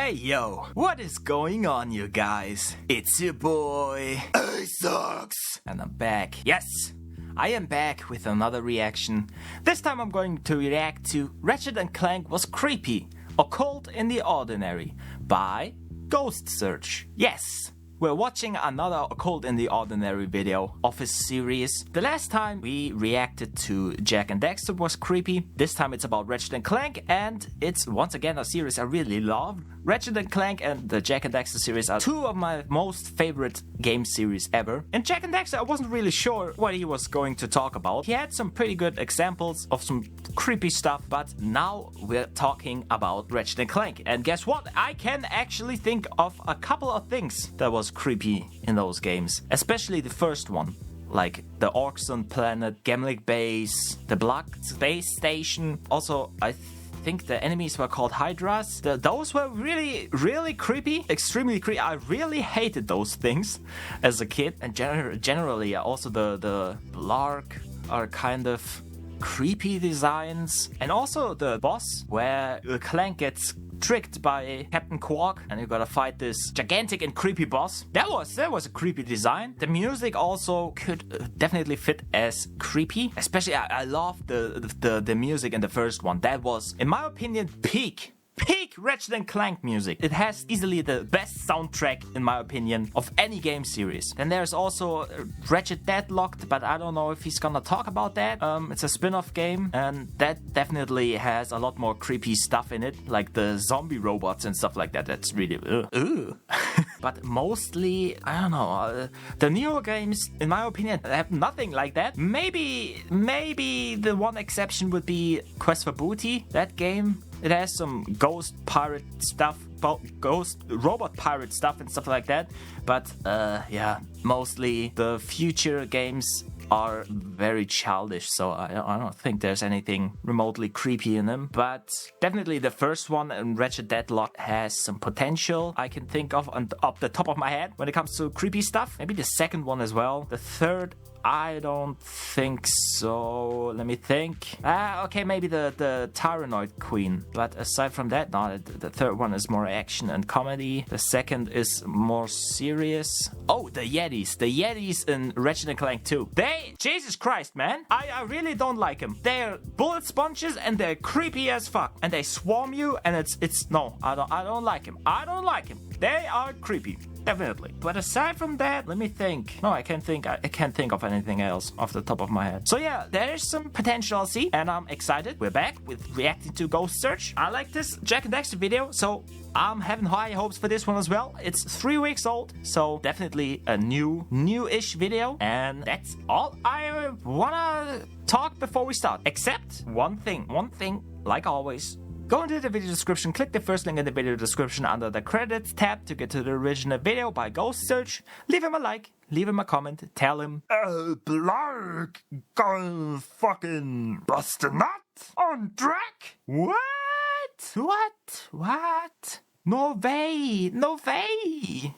Hey yo, what is going on you guys? It's your boy Aceox, and I'm back. Yes, I am back with another reaction. This time I'm going to react to Ratchet and Clank Was Creepy, Occult in the Ordinary by Ghost Search. Yes, we're watching another Occult in the Ordinary video of his series. The last time we reacted to Jak and Daxter Was Creepy. This time it's about Ratchet and Clank, and it's once again a series I really love. Ratchet and Clank and the Jak and Daxter series are two of my most favorite game series ever. In Jak and Daxter I wasn't really sure what he was going to talk about. He had some pretty good examples of some creepy stuff, but now we're talking about Ratchet and Clank. And guess what? I can actually think of a couple of things that was creepy in those games, especially the first one, like the Orkson planet, Gemlik base, the Black space station. Also, I think the enemies were called Hydras. Those were really creepy, extremely creepy. I really hated those things as a kid, and generally also the Blarg are kind of creepy designs, and also the boss where Clank gets tricked by Captain Quark and you gotta fight this gigantic and creepy boss. That was a creepy design. The music also could definitely fit as creepy. Especially I love the music in the first one. That was, in my opinion, peak Ratchet and Clank music. It has easily the best soundtrack, in my opinion, of any game series. Then there's also Ratchet Deadlocked, but I don't know if he's gonna talk about that. It's a spin-off game, and that definitely has a lot more creepy stuff in it, like the zombie robots and stuff like that. That's really ooh. But mostly, I don't know, the newer games, in my opinion, have nothing like that. Maybe the one exception would be Quest for Booty. That game, it has some ghost pirate stuff, ghost robot pirate stuff and stuff like that. But yeah, mostly the future games are very childish, so I don't think there's anything remotely creepy in them. But definitely the first one, Ratchet Deadlock, has some potential I can think of off the top of my head when it comes to creepy stuff. Maybe the second one as well. The third, I don't think so. Let me think. Okay, maybe the Tyrannoid Queen. But aside from that, no, the third one is more action and comedy. The second is more serious. Oh, the Yetis. The Yetis in Ratchet and Clank 2. Jesus Christ, man. I really don't like them. They're bullet sponges and they're creepy as fuck. And they swarm you, and no, I don't like them. I don't like them. They are creepy. Definitely. But aside from that, let me think. No, I can't think of anything else off the top of my head. So yeah, there's some potential, I'll see, and I'm excited. We're back with reacting to Ghost Search. I like this Jak and Daxter video, so I'm having high hopes for this one as well. It's 3 weeks old, so definitely a new-ish video, and that's all I wanna talk before we start. Except one thing, like always. Go into the video description, click the first link in the video description under the credits tab to get to the original video by Ghost Search. Leave him a like, leave him a comment, tell him Blarg gonna fucking bust a nut on Drac? What? No way.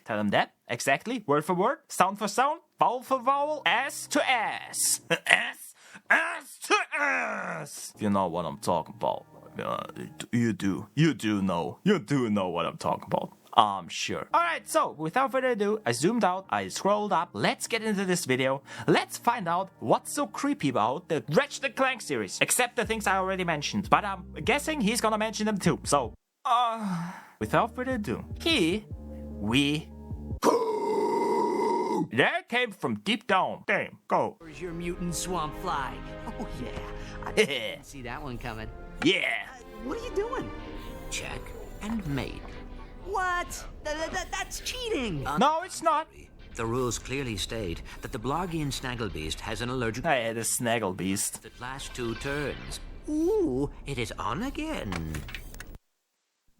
Tell him that, exactly, word for word, sound for sound, vowel for vowel, ass to ass. Ass to ass! You know what I'm talking about. You do know what I'm talking about. I'm sure. Alright, so without further ado, I zoomed out, I scrolled up. Let's get into this video. Let's find out what's so creepy about the Ratchet and Clank series. Except the things I already mentioned. But I'm guessing he's gonna mention them too. So, without further ado, that came from deep down. Damn, go. Where's your mutant swamp fly? Oh, yeah. I didn't see that one coming. Yeah. What are you doing? Check and mate. What? That's cheating. No, it's not. The rules clearly state that the Blargian Snagglebeast has an allergic Hey, the Snagglebeast. that lasts 2 turns. Ooh, it is on again.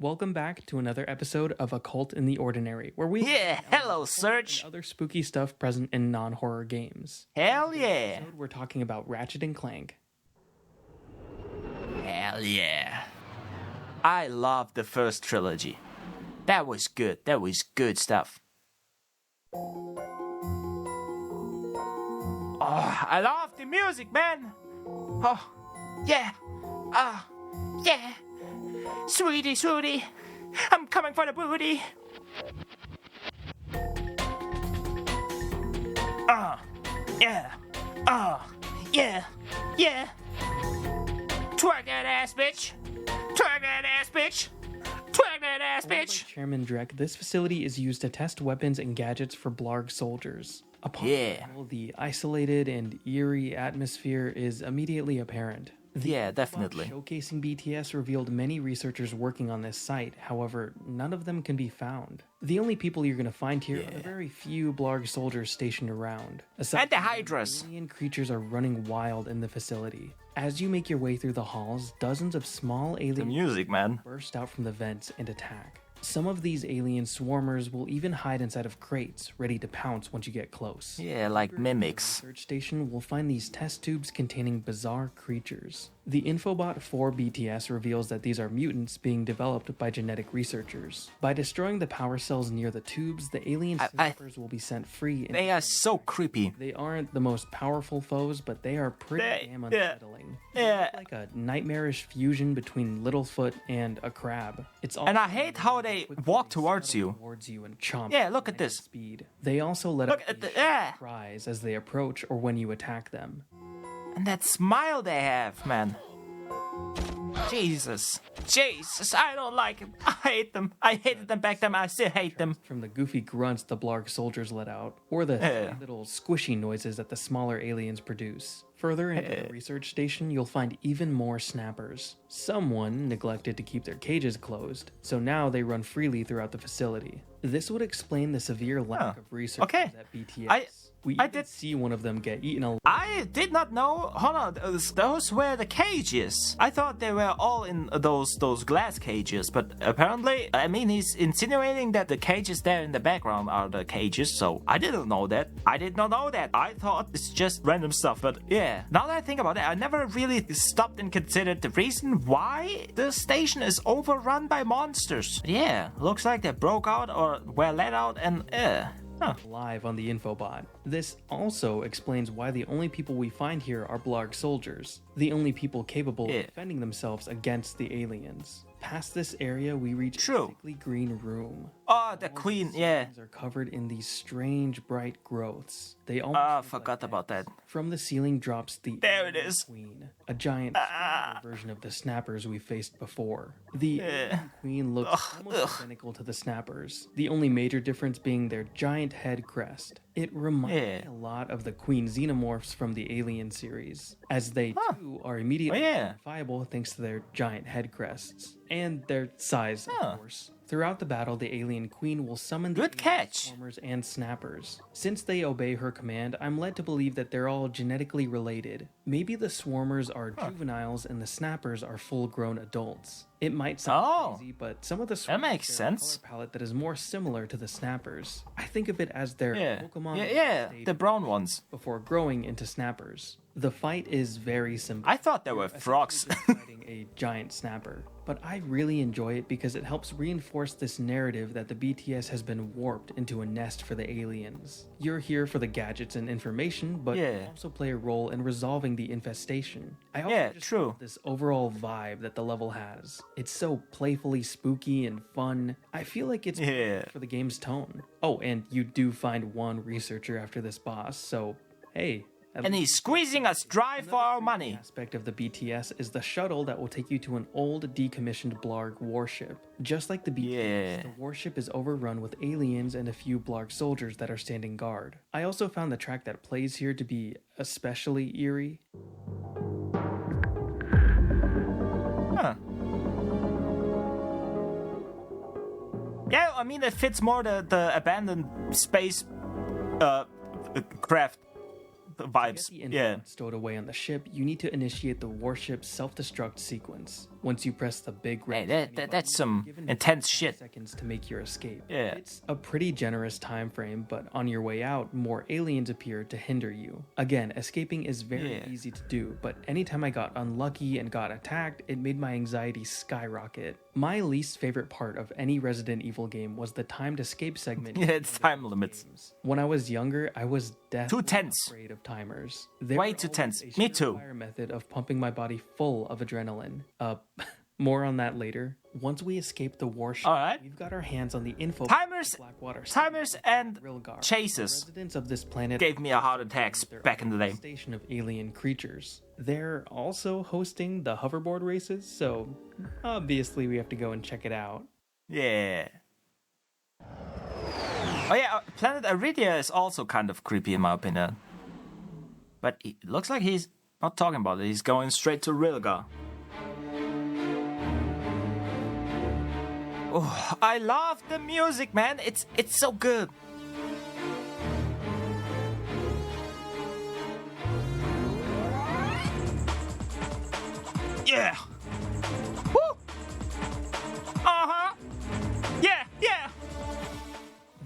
Welcome back to another episode of Occult in the Ordinary, where we Hello, Search. and other spooky stuff present in non-horror games. Hell yeah. Episode, we're talking about Ratchet and Clank. Hell yeah. I love the first trilogy. That was good. That was good stuff. Oh, I love the music, man. Oh, yeah. Yeah. Sweetie, sweetie, I'm coming for the booty. Yeah. Yeah. Yeah. Twerk that ass, bitch. Twerk that ass, bitch. Twerk that ass, bitch. Chairman Drek, this facility is used to test weapons and gadgets for Blarg soldiers. Upon arrival, the isolated and eerie atmosphere is immediately apparent. The definitely. Showcasing BTS revealed many researchers working on this site, however, none of them can be found. The only people you're going to find here are the very few Blarg soldiers stationed around. And the Hydras. Alien creatures are running wild in the facility. As you make your way through the halls, dozens of small alien music, man. burst out from the vents and attack. Some of these alien swarmers will even hide inside of crates, ready to pounce once you get close. Yeah, like mimics. The research station will find these test tubes containing bizarre creatures. The infobot for BTS reveals that these are mutants being developed by genetic researchers. By destroying the power cells near the tubes, the alien snipers will be sent free. They are so creepy. They aren't the most powerful foes, but they are pretty damn unsettling. Yeah. Like a nightmarish fusion between Littlefoot and a crab. It's And I hate how they walk towards you. And chomp. Yeah, look at this. Speed. They also let Look out at the cries as they approach or when you attack them. And that smile they have, man. Jesus, I don't like them. I hate them. I hated them back then. I still hate them. From the goofy grunts the Blarg soldiers let out, or the funny little squishy noises that the smaller aliens produce. Further into the research station, you'll find even more snappers. Someone neglected to keep their cages closed, so now they run freely throughout the facility. This would explain the severe lack of researchers at BTS. I did see one of them get eaten alive. I did not know. Hold on, those were the cages. I thought they were all in those glass cages, but apparently, I mean, he's insinuating that the cages there in the background are the cages. So I didn't know that. I did not know that. I thought it's just random stuff. But yeah, now that I think about it, I never really stopped and considered the reason why the station is overrun by monsters. Yeah, looks like they broke out or were let out, and live on the infobot. This also explains why the only people we find here are Blarg soldiers, the only people capable of defending themselves against the aliens. Past this area, we reach a sickly green room. Oh, the queen, are covered in these strange bright growths. They almost forgot about that. From the ceiling drops the queen, a giant version of the snappers we faced before. The queen looks almost identical to the snappers, the only major difference being their giant head crest. It reminds me a lot of the queen xenomorphs from the Alien series, as they too are immediately identifiable thanks to their giant head crests and their size, of course. Throughout the battle, the alien queen will summon the swarmers and snappers. Since they obey her command, I'm led to believe that they're all genetically related. Maybe the swarmers are juveniles and the snappers are full-grown adults. It might sound crazy, but some of the swarmers makes sense. A color palette that is more similar to the snappers. I think of it as their Pokemon the brown ones before growing into snappers. The fight is very simple. I thought they were frogs. Fighting a giant snapper. But I really enjoy it because it helps reinforce this narrative that the BTS has been warped into a nest for the aliens. You're here for the gadgets and information, but you also play a role in resolving the infestation. I also just love this overall vibe that the level has. It's so playfully spooky and fun. I feel like it's for the game's tone. Oh, and you do find one researcher after this boss, so hey. And he's squeezing us dry for our money. Aspect of the BTS is the shuttle that will take you to an old decommissioned Blarg warship. Just like the BTS, the warship is overrun with aliens and a few Blarg soldiers that are standing guard. I also found the track that plays here to be especially eerie. Yeah, I mean, it fits more the abandoned space craft vibes. To get the stowed away on the ship, you need to initiate the warship's self-destruct sequence. Once you press the big red that's some intense shit. Seconds to make your escape. Yeah. It's a pretty generous time frame, but on your way out, more aliens appear to hinder you. Again, escaping is very easy to do, but anytime I got unlucky and got attacked, it made my anxiety skyrocket. My least favorite part of any Resident Evil game was the timed escape segment. It's time limits. When I was younger, I was deathly too tense. Afraid of timers. Way too tense. Me too. Method of pumping my body full of adrenaline. More on that later. Once we escape the warship, Alright. we've got our hands on the info Timers, Blackwater timers and Rilgar. chasers Residents of this planet gave me a heart attack back in the day. Station of alien creatures. They're also hosting the hoverboard races, so obviously we have to go and check it out. Yeah. Oh yeah, Planet Aridia is also kind of creepy in my opinion. But it looks like he's not talking about it. He's going straight to Rilgar. Oh, I love the music, man. It's so good. Yeah. Woo. Uh-huh. Yeah, yeah.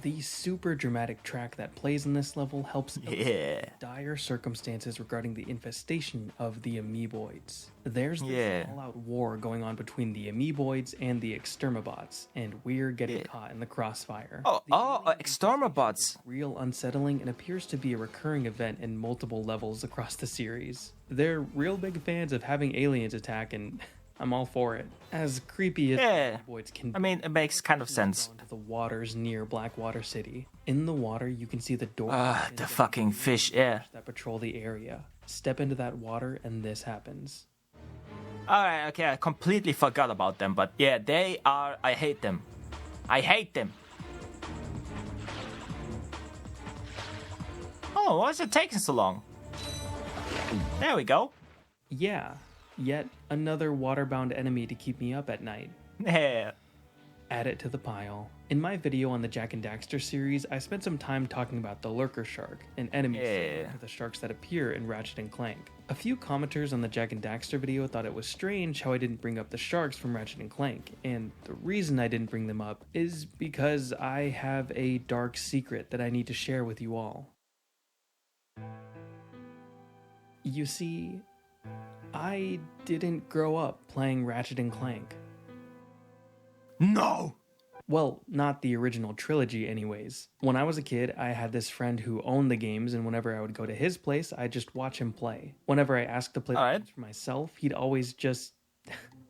The super dramatic track that plays in this level helps Yeah. dire circumstances regarding the infestation of the amoeboids. There's this Yeah. all-out war going on between the amoeboids and the extermabots, and we're getting caught in the crossfire. Extermabots. Real unsettling and appears to be a recurring event in multiple levels across the series. They're real big fans of having aliens attack, and I'm all for it. As creepy as Yeah. amoeboids can be, I mean, it makes kind of sense. to the waters near Blackwater City. In the water, you can see the door The fucking fish, yeah. that patrol the area. Step into that water, and this happens. Alright, okay, I completely forgot about them, but yeah, they are. I hate them. I hate them. Oh, why is it taking so long? There we go. Yeah, yet another waterbound enemy to keep me up at night. Yeah. Add it to the pile. In my video on the Jak and Daxter series, I spent some time talking about the lurker shark, an enemy similar to the sharks that appear in Ratchet and Clank. A few commenters on the Jak and Daxter video thought it was strange how I didn't bring up the sharks from Ratchet and Clank, and the reason I didn't bring them up is because I have a dark secret that I need to share with you all. You see, I didn't grow up playing Ratchet and Clank. No! Well, not the original trilogy anyways. When I was a kid, I had this friend who owned the games, and whenever I would go to his place, I'd just watch him play. Whenever I asked to play the games for myself, he'd always just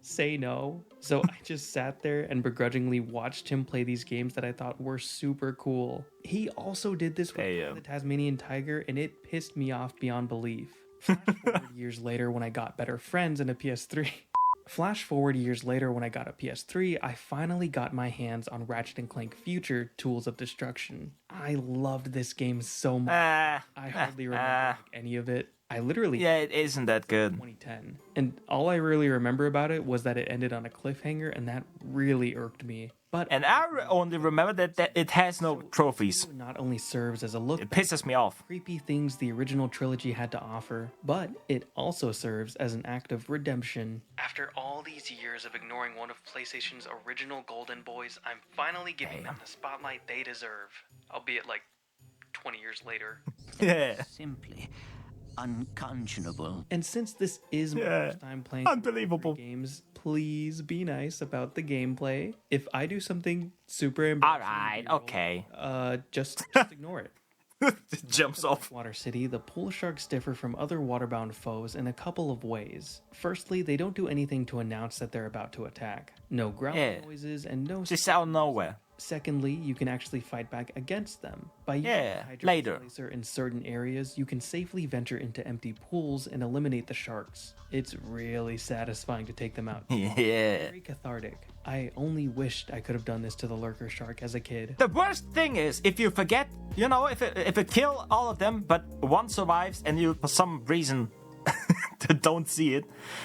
say no. So I just sat there and begrudgingly watched him play these games that I thought were super cool. He also did this with the Tasmanian Tiger, and it pissed me off beyond belief. Flash forward years later when I got better friends and a PS3. Flash forward years later when I got a PS3, I finally got my hands on Ratchet and Clank Future Tools of Destruction. I loved this game so much. I hardly remember any of it. I literally it isn't that good. 2010. And all I really remember about it was that it ended on a cliffhanger, and that really irked me. But And I only remember that it has no trophies. not only serves as a look It pisses me off. creepy things the original trilogy had to offer, but it also serves as an act of redemption. After all these years of ignoring one of PlayStation's original Golden Boys, I'm finally giving them the spotlight they deserve, albeit like 20 years later. Yeah. Simply unconscionable. And since this is my first time playing Unbelievable. games, please be nice about the gameplay. If I do something super embarrassing, Alright, okay. just ignore it. Jumps off. Water City, the pool sharks differ from other waterbound foes in a couple of ways. Firstly, they don't do anything to announce that they're about to attack. No growling noises and no... Just out of nowhere. Secondly, you can actually fight back against them. By using Yeah, the Hydro later. Displacer in certain areas, you can safely venture into empty pools and eliminate the sharks. It's really satisfying to take them out. Yeah. Very cathartic. I only wished I could have done this to the lurker shark as a kid. The worst thing is if you forget, you know, if it kill all of them, but one survives and you for some reason don't see it.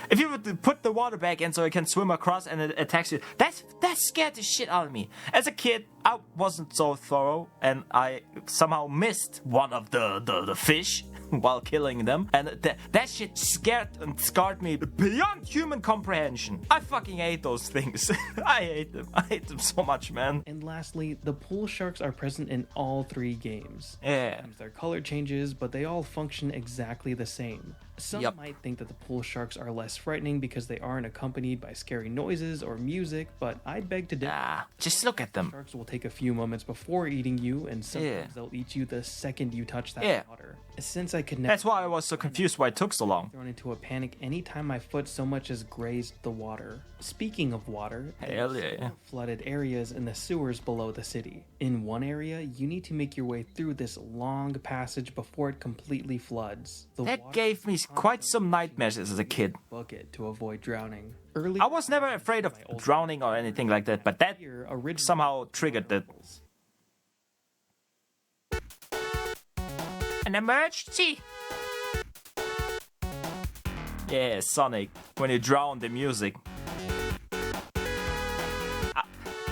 If you would put the water back in so it can swim across and it attacks you, that scared the shit out of me. As a kid, I wasn't so thorough and I somehow missed one of the fish while killing them, and that shit scared and scarred me beyond human comprehension. I fucking hate those things. I hate them. I hate them so much, man. And lastly, the pool sharks are present in all three games. Yeah. Sometimes their color changes, but they all function exactly the same. Some might think that the pool sharks are less frightening because they aren't accompanied by scary noises or music, but I'd beg to differ. Just look at them. Sharks will take a few moments before eating you, and sometimes they'll eat you the second you touch that water. Since I could never... That's why I was so confused why it took so long. Thrown into a panic anytime my foot so much as grazed the water. Speaking of water, hell yeah, flooded areas in the sewers below the city. In one area, you need to make your way through this long passage before it completely floods. That gave me quite some nightmares as a kid. Bucket to avoid drowning. Early, I was never afraid of drowning or anything like that, but that somehow triggered it. An emergency! Yeah, Sonic, when you drown the music.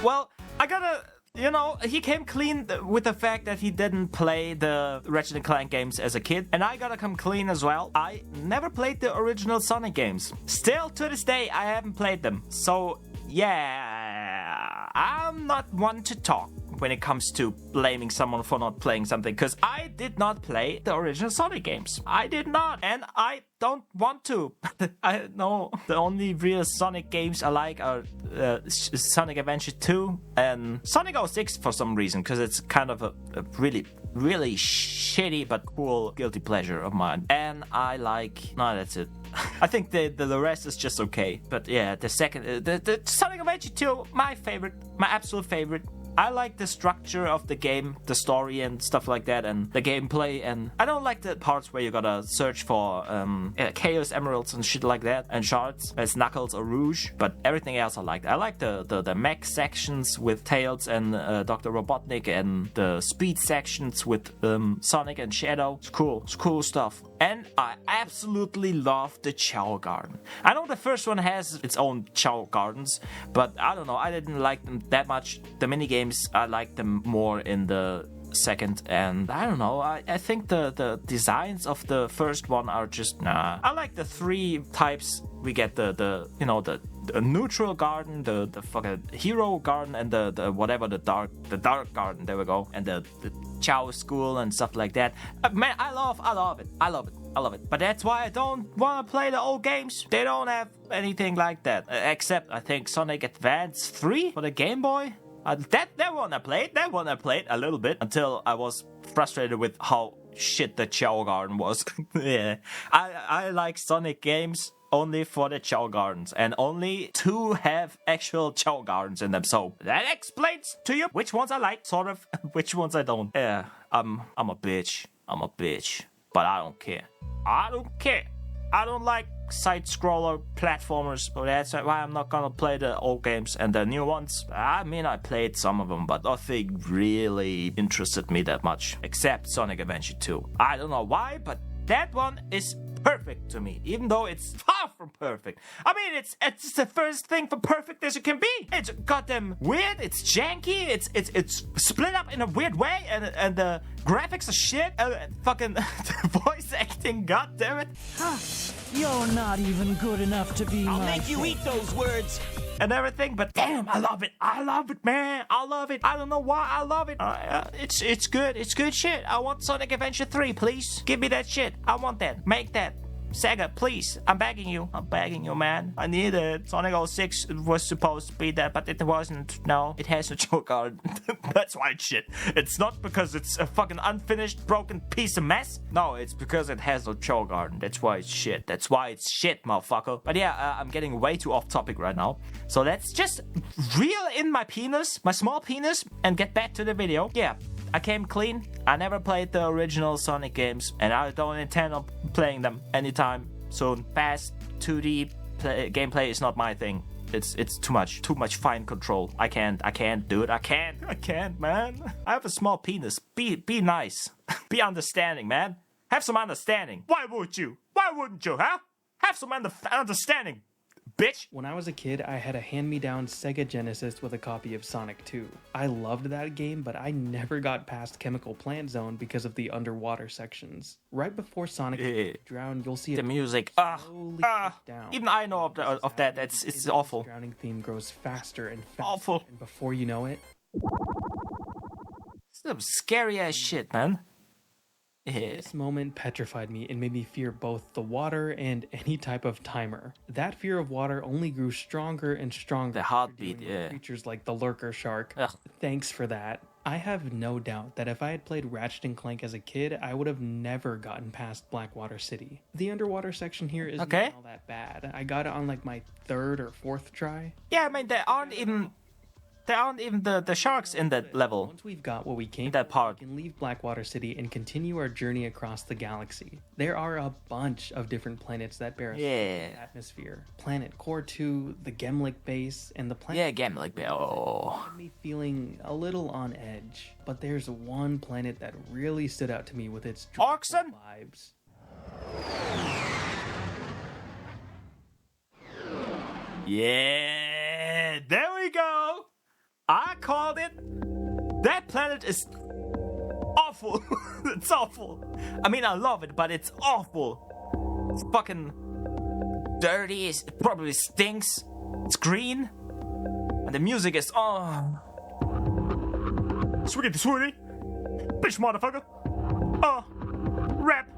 Well, I gotta, you know, he came clean with the fact that he didn't play the Ratchet and Clank games as a kid. And I gotta come clean as well. I never played the original Sonic games. Still, to this day, I haven't played them. So, yeah, I'm not one to talk when it comes to blaming someone for not playing something, because I did not play the original Sonic games. I did not, and I don't want to. I know the only real Sonic games I like are Sonic Adventure 2 and Sonic 06 for some reason, because it's kind of a really shitty but cool guilty pleasure of mine. And I like... No, that's it. I think the rest is just okay. But yeah, the second... the Sonic Adventure 2, my favorite. My absolute favorite. I like the structure of the game, the story and stuff like that, and the gameplay, and I don't like the parts where you gotta search for Chaos Emeralds and shit like that, and shards, as Knuckles or Rouge, but everything else I like. I like the mech sections with Tails and Dr. Robotnik, and the speed sections with Sonic and Shadow. It's cool stuff. And I absolutely love the Chow Garden. I know the first one has its own Chow Gardens, but I don't know, I didn't like them that much. The minigames, I liked them more in the second, and I don't know, I think the designs of the first one are just nah. I like the three types. We get the neutral garden, the fucking hero garden, and the whatever, the dark garden, there we go, and the Chow school and stuff like that. Man, I love it. But that's why I don't want to play the old games. They don't have anything like that, except I think Sonic Advance 3 for the Game Boy. That one I played a little bit until I was frustrated with how shit the Chow Garden was. Yeah, I like Sonic games only for the Chow Gardens, and only 2 have actual Chow Gardens in them. So that explains to you which ones I like, sort of, which ones I don't. Yeah, I'm a bitch, but I don't care. I don't like side-scroller platformers, so that's why I'm not gonna play the old games and the new ones. I mean, I played some of them, but nothing really interested me that much, except Sonic Adventure 2. I don't know why, but that one is perfect to me, even though it's far from perfect. I mean, it's the first thing for perfect as it can be. It's goddamn weird, it's janky, it's split up in a weird way, and the graphics are shit, fucking the voice acting, goddammit. You're not even good enough to be I'll make you eat those words. And everything, but damn, I love it, man, I love it. I don't know why I love it. It's good shit. I want Sonic Adventure 3, please. Give me that shit. I want that. Make that. Sega, please. I'm begging you, man. I need it. Sonic 06 was supposed to be that, but it wasn't. No, it has no Chow Garden. That's why it's shit. It's not because it's a fucking unfinished, broken piece of mess. No, it's because it has no Chow Garden. That's why it's shit. That's why it's shit, motherfucker. But yeah, I'm getting way too off topic right now. So let's just reel in my penis, my small penis, and get back to the video. Yeah. I came clean. I never played the original Sonic games, and I don't intend on playing them anytime soon. Fast 2D gameplay is not my thing. It's too much fine control. I can't do it. I can't, man. I have a small penis. Be nice. Be understanding, man. Have some understanding. Why wouldn't you, huh? Have some understanding, bitch. When I was a kid, I had a hand-me-down Sega Genesis with a copy of Sonic 2. I loved that game, but I never got past Chemical Plant Zone because of the underwater sections. Right before Sonic drown, you'll see the music. down. Even I know of that. It's awful. The drowning theme grows faster and faster. Awful. And before you know it, some scary ass shit, man. This moment petrified me and made me fear both the water and any type of timer. That fear of water only grew stronger and stronger. The heartbeat, yeah. Creatures like the lurker shark. Ugh. Thanks for that. I have no doubt that if I had played Ratchet and Clank as a kid, I would have never gotten past Blackwater City. The underwater section here isn't all that bad. I got it on like my 3rd or 4th try. Yeah, I mean, there aren't even the sharks in that level. Once we've got what we came that part, we can leave Blackwater City and continue our journey across the galaxy. There are a bunch of different planets that bear a atmosphere. Planet Core 2, the Gemlik base, and the planet Gemlik base. Oh. Had me feeling a little on edge. But there's one planet that really stood out to me with its Oxen vibes. Yeah, there we go. I called it. That planet is awful. It's awful. I mean, I love it, but it's awful. It's fucking dirty. It probably stinks. It's green. And the music is, sweetie, sweetie. Bitch, motherfucker. Rap.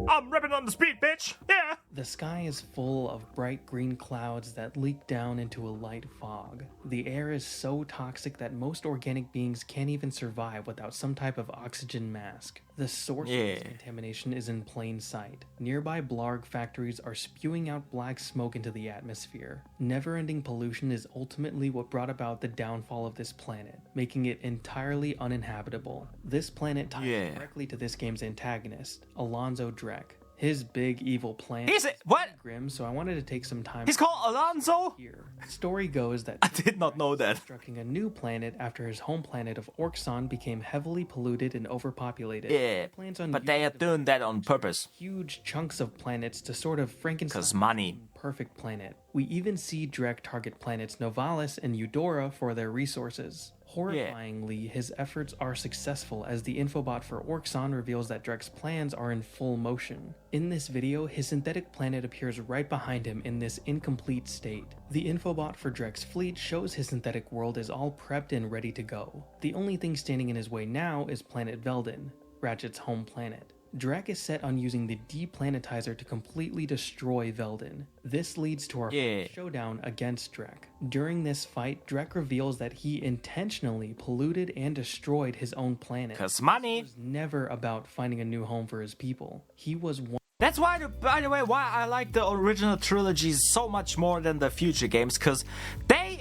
I'm rapping on the speed, bitch. Yeah. The sky is full of bright green clouds that leak down into a light fog. The air is so toxic that most organic beings can't even survive without some type of oxygen mask. The source of this contamination is in plain sight. Nearby Blarg factories are spewing out black smoke into the atmosphere. Never-ending pollution is ultimately what brought about the downfall of this planet, making it entirely uninhabitable. This planet ties directly to this game's antagonist, Alonzo Drek. His big evil plan is what? Grim, so I wanted to take some time. He's called Alonzo? Here. Story goes that I did not know that. Constructing a new planet after his home planet of Orxon became heavily polluted and overpopulated. Yeah, but they are doing that on purpose. Huge chunks of planets to sort of Frankenstein. 'Cause money. Perfect planet. We even see Drek target planets Novalis and Eudora for their resources. Horrifyingly, his efforts are successful as the infobot for Orxon reveals that Drek's plans are in full motion. In this video, his synthetic planet appears right behind him in this incomplete state. The infobot for Drek's fleet shows his synthetic world is all prepped and ready to go. The only thing standing in his way now is planet Veldin, Ratchet's home planet. Drek is set on using the deplanetizer to completely destroy Veldin. This leads to our showdown against Drek. During this fight, Drek reveals that he intentionally polluted and destroyed his own planet. 'Cause money. It was never about finding a new home for his people. He was one. That's why, by the way, why I like the original trilogies so much more than the future games, because they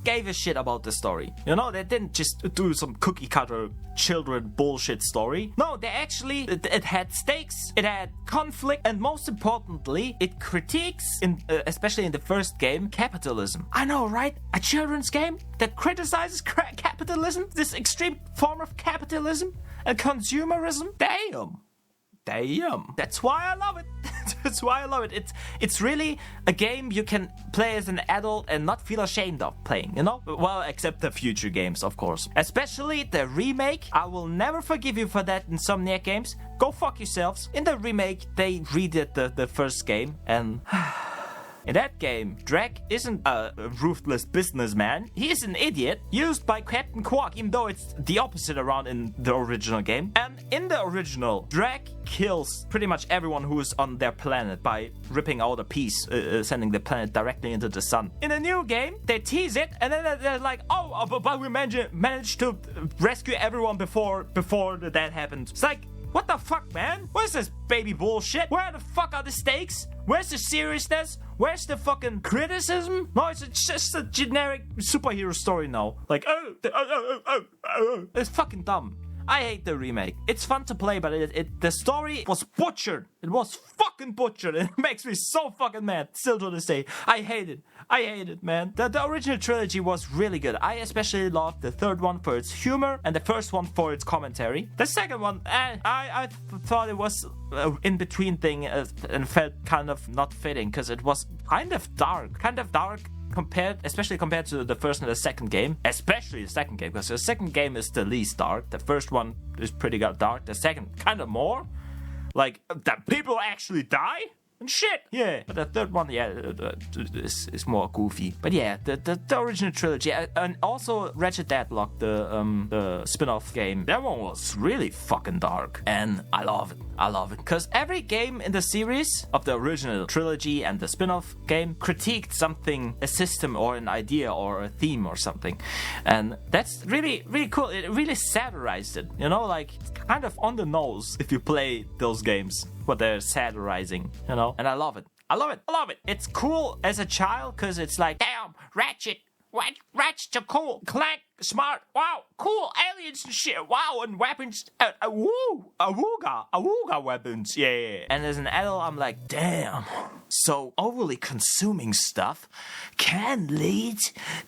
gave a shit about the story. You know, they didn't just do some cookie cutter children bullshit story. No, they actually, it had stakes, it had conflict, and most importantly, it critiques, especially in the first game, capitalism. I know, right? A children's game that criticizes capitalism, this extreme form of capitalism and consumerism. Damn. That's why I love it. That's why I love it. It's really a game you can play as an adult and not feel ashamed of playing, you know? Well, except the future games, of course. Especially the remake. I will never forgive you for that, Insomniac Games. Go fuck yourselves. In the remake, they redid the first game, and in that game, Drek isn't a ruthless businessman. He is an idiot used by Captain Quark, even though it's the opposite around in the original game. And in the original, Drek kills pretty much everyone who is on their planet by ripping out a piece, sending the planet directly into the sun. In the new game, they tease it, and then they're like, oh, but we managed to rescue everyone before that happened. It's like, what the fuck, man? What is this baby bullshit? Where the fuck are the stakes? Where's the seriousness? Where's the fucking criticism? No, it's just a generic superhero story now. Like, it's fucking dumb. I hate the remake. It's fun to play, but the story was butchered. It was fucking butchered. It makes me so fucking mad. Still to this day. I hate it, man. The original trilogy was really good. I especially loved the third one for its humor and the first one for its commentary. The second one, I thought it was in between thing and felt kind of not fitting because it was kind of dark. Especially compared to the first and the second game. Especially the second game, because the second game is the least dark. The first one is pretty dark. The second, kind of more. Like, that people actually die? and shit. Yeah, but the third one, yeah, is more goofy. But yeah, the original trilogy, and also Ratchet Deadlock, the spin-off game, that one was really fucking dark, and I love it, because every game in the series of the original trilogy and the spin-off game critiqued something, a system or an idea or a theme or something, and that's really, really cool. It really satirized it, you know, like, it's kind of on the nose if you play those games, what they're satirizing, you know, and I love it. It's cool as a child, because it's like, damn, Ratchet's are cool, Clank, smart, wow, cool, aliens and shit, wow, and weapons, awooga weapons, yeah. And as an adult, I'm like, damn, so overly consuming stuff can lead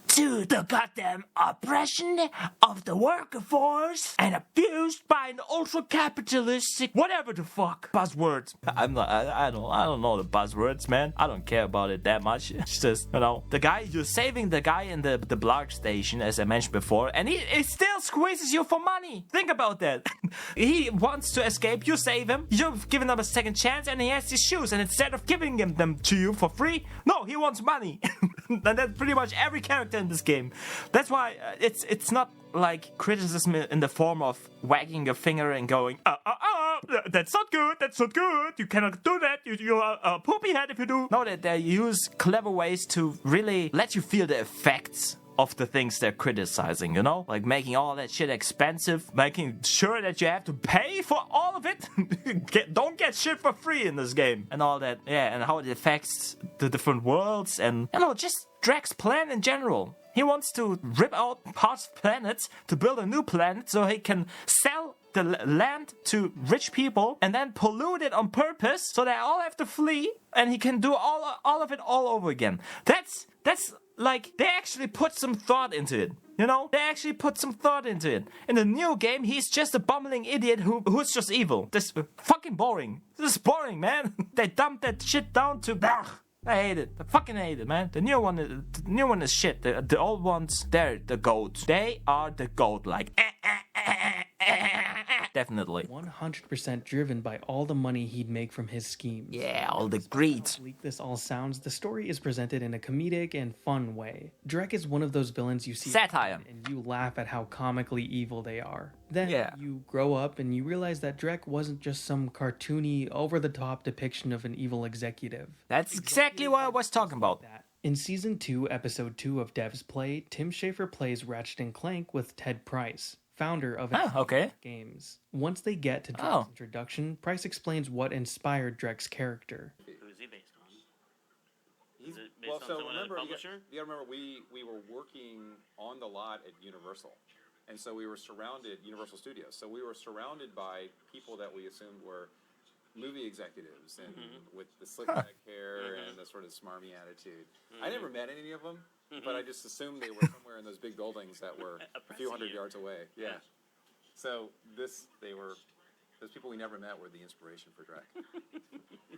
to the goddamn oppression of the workforce and abused by an ultra-capitalistic, whatever the fuck, buzzwords. I don't know the buzzwords, man. I don't care about it that much. It's just, you know, you're saving the guy in the blog station, as I mentioned before, and he still squeezes you for money. Think about that. He wants to escape, you save him, you've given him a second chance, and he has his shoes, and instead of giving them to you for free, no, he wants money. And that's pretty much every character in this game. That's why it's not like criticism in the form of wagging your finger and going, that's not good, you cannot do that, you're a poopy head if you do. No, that they use clever ways to really let you feel the effects of the things they're criticizing, you know? Like making all that shit expensive, making sure that you have to pay for all of it. Don't get shit for free in this game. And all that, yeah, and how it affects the different worlds, and, you know, just Drake's plan in general. He wants to rip out parts of planets to build a new planet so he can sell the land to rich people and then pollute it on purpose so they all have to flee, and he can do all of it all over again. That's like, they actually put some thought into it. You know, they actually put some thought into it. In the new game, he's just a bumbling idiot who's just evil. This fucking boring. This is boring, man. They dumped that shit down to... I hate it. I fucking hate it, man. The new one is shit. The old ones, they're the goat. They are the goat. Like, definitely. 100% driven by all the money he'd make from his schemes. Yeah, all the greed. How bleak this all sounds, the story is presented in a comedic and fun way. Drek is one of those villains you see satire, and you laugh at how comically evil they are. Then you grow up and you realize that Drek wasn't just some cartoony, over-the-top depiction of an evil executive. That's exactly what I was talking about. In Season 2, Episode 2 of Dev's Play, Tim Schafer plays Ratchet and Clank with Ted Price, founder of Games. Once they get to Drek's introduction, Price explains what inspired Drek's character. Who's he based on? Is it based on someone at a publisher? You gotta remember, we were working on the lot at Universal. And so we were surrounded, Universal Studios, so we were surrounded by people that we assumed were movie executives and with the slick back hair and the sort of smarmy attitude. I never met any of them, but I just assumed they were somewhere in those big buildings that were a few hundred yards away. Yeah. So those people we never met were the inspiration for Drek.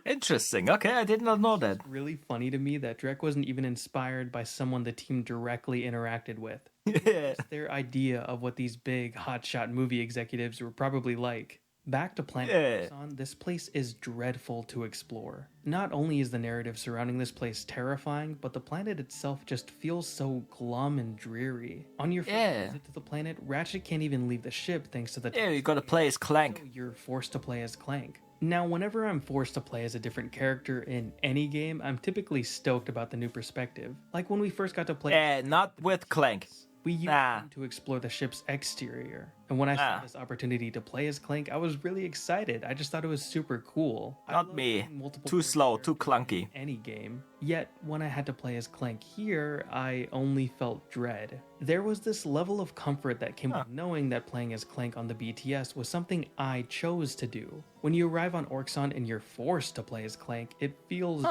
Interesting. Okay, I did not know that. It's really funny to me that Drek wasn't even inspired by someone the team directly interacted with. Yeah. It's their idea of what these big hotshot movie executives were probably like. Back to Planet Oxon, this place is dreadful to explore. Not only is the narrative surrounding this place terrifying, but the planet itself just feels so glum and dreary. On your first visit to the planet, Ratchet can't even leave the ship thanks to the... Yeah, you gotta play as Clank. So you're forced to play as Clank. Now, whenever I'm forced to play as a different character in any game, I'm typically stoked about the new perspective. Like when we first got to play... not with Clank. We used him to explore the ship's exterior. And when I saw this opportunity to play as Clank, I was really excited. I just thought it was super cool. Not me. Too slow, too clunky. Any game. Yet, when I had to play as Clank here, I only felt dread. There was this level of comfort that came with knowing that playing as Clank on the BTS was something I chose to do. When you arrive on Orxon and you're forced to play as Clank, it feels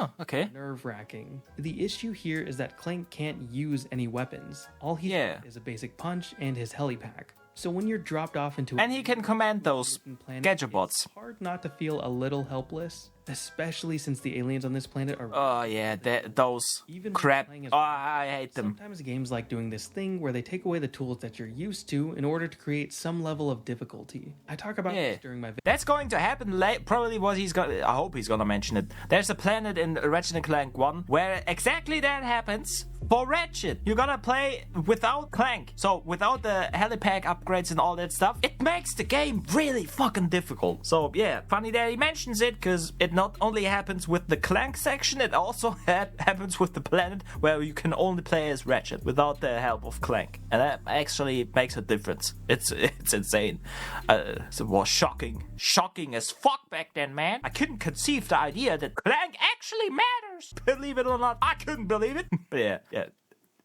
nerve-wracking. The issue here is that Clank can't use any weapons. All he has is a basic punch and his helipack. So when you're dropped off into and he can command those gadget bots. It's hard not to feel a little helpless. especially since the aliens on this planet are... Oh yeah, those Even crap. playing as Oh, I hate them. Sometimes games like doing this thing where they take away the tools that you're used to in order to create some level of difficulty. I talk about this during my That's going to happen late. Probably what he's gonna. I hope he's gonna mention it. There's a planet in Ratchet and Clank 1 where exactly that happens. For Ratchet, you're gonna play without Clank, so without the helipad upgrades and all that stuff. It makes the game really fucking difficult. So yeah, funny that he mentions it, because it not only happens with the Clank section, it also happens with the planet where you can only play as Ratchet without the help of Clank, and that actually makes a difference. It's insane. It was shocking as fuck back then, man. I couldn't conceive the idea that Clank actually matters. Believe it or not, I couldn't believe it. But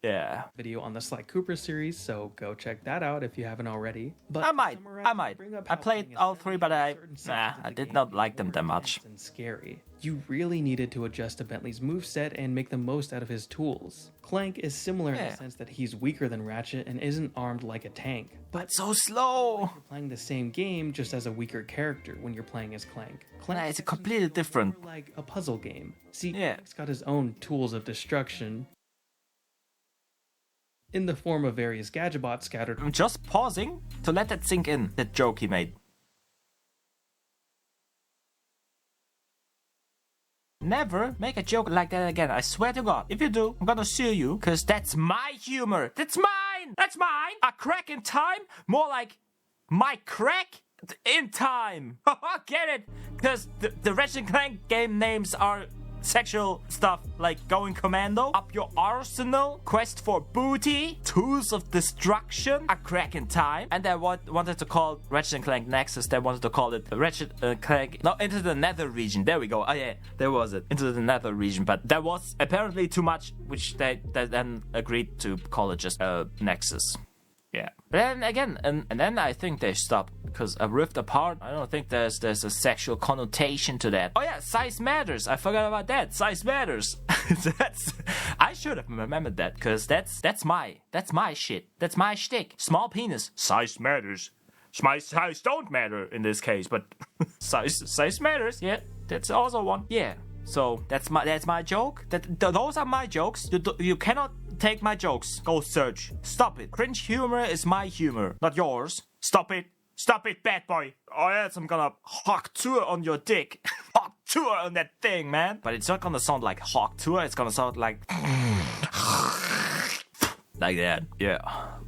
yeah. video on the Sly Cooper series, so go check that out if you haven't already. But I might. I played all three, but I did not like them that much. And scary. You really needed to adjust to Bentley's moveset and make the most out of his tools. Clank is similar in the sense that he's weaker than Ratchet and isn't armed like a tank. But so slow. You're playing the same game just as a weaker character when you're playing as Clank. Clank it's a completely different. Like a puzzle game. See, Clank's got his own tools of destruction in the form of various gadgets scattered. I'm just pausing to let that sink in, that joke he made. Never make a joke like that again, I swear to God. If you do, I'm gonna sue you, because that's my humor. That's mine! That's mine! A crack in time? More like my crack in time. Get it? Because the Ratchet and Clank game names are sexual stuff like going commando, up your arsenal, quest for booty, tools of destruction, a crack in time, and they wanted to call Ratchet and Clank Nexus. They wanted to call it Ratchet and Clank. No, Into the Nether region. There we go. Oh yeah, there was it. Into the Nether region, but that was apparently too much, which they then agreed to call it just Nexus. Yeah. But then again, and then I think they stopped, because a rift apart, I don't think there's a sexual connotation to that. Oh yeah, size matters. I forgot about that. Size matters. I should have remembered that, because that's my shit. That's my shtick. Small penis. Size matters. My size don't matter in this case, but size matters. Yeah, that's also one. Yeah. So that's my joke. Those are my jokes. You cannot take my jokes. Go search. Stop it. Cringe humor is my humor, not yours. Stop it. Stop it, bad boy. Or else I'm gonna hawk tour on your dick. Hawk tour on that thing, man. But it's not gonna sound like hawk tour. It's gonna sound like like that. Yeah.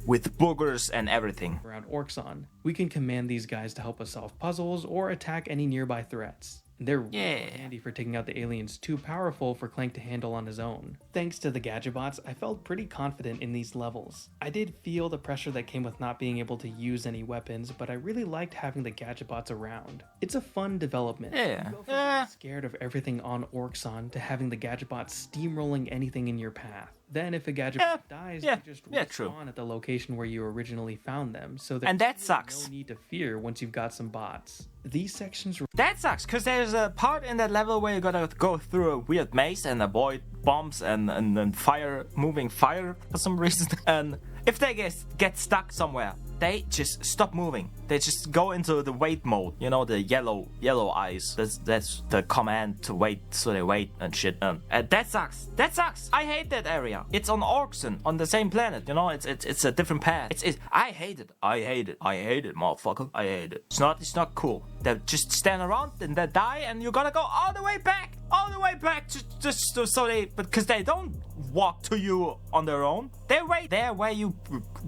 With boogers and everything. Around Orxon, we can command these guys to help us solve puzzles or attack any nearby threats. They're really handy for taking out the aliens too powerful for Clank to handle on his own. Thanks to the Gadgetbots, I felt pretty confident in these levels. I did feel the pressure that came with not being able to use any weapons, but I really liked having the Gadgetbots around. It's a fun development. You go from being scared of everything on Orxon to having the Gadgetbots steamrolling anything in your path. Then if a Gadgetbot dies, they just respawn at the location where you originally found them, so there's that sucks. No need to fear once you've got some bots. These sections... That sucks, because there's a part in that level where you gotta go through a weird maze and avoid bombs and moving fire for some reason. And if they get stuck somewhere, they just stop moving. They just go into the wait mode. You know, the yellow eyes. That's the command to wait, so they wait and shit. And that sucks. That sucks. I hate that area. It's on Orxon, on the same planet. You know, it's a different path. I hate it. I hate it, motherfucker. I hate it. It's not cool. They just stand around and they die, and you gotta go all the way back. Because they don't walk to you on their own. They wait there where you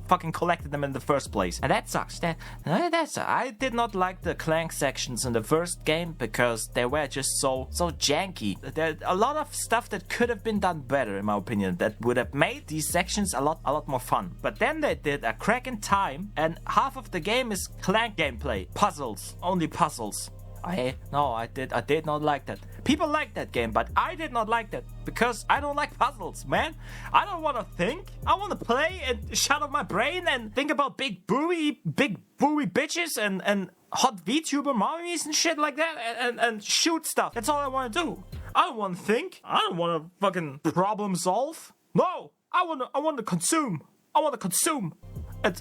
fucking collected them in the first place. And that sucks. I did not like the Clank sections in the first game because they were just so janky. There's a lot of stuff that could have been done better, in my opinion, that would have made these sections a lot more fun. But then they did a crack in time, and half of the game is Clank gameplay. Puzzles. Only puzzles. I did not like that. People like that game, but I did not like that because I don't like puzzles, man. I don't want to think. I want to play and shut off my brain and think about big booey bitches and hot VTuber mommies and shit like that and shoot stuff. That's all I want to do. I don't want to think. I don't want to fucking problem solve. No, I want to consume. I want to consume.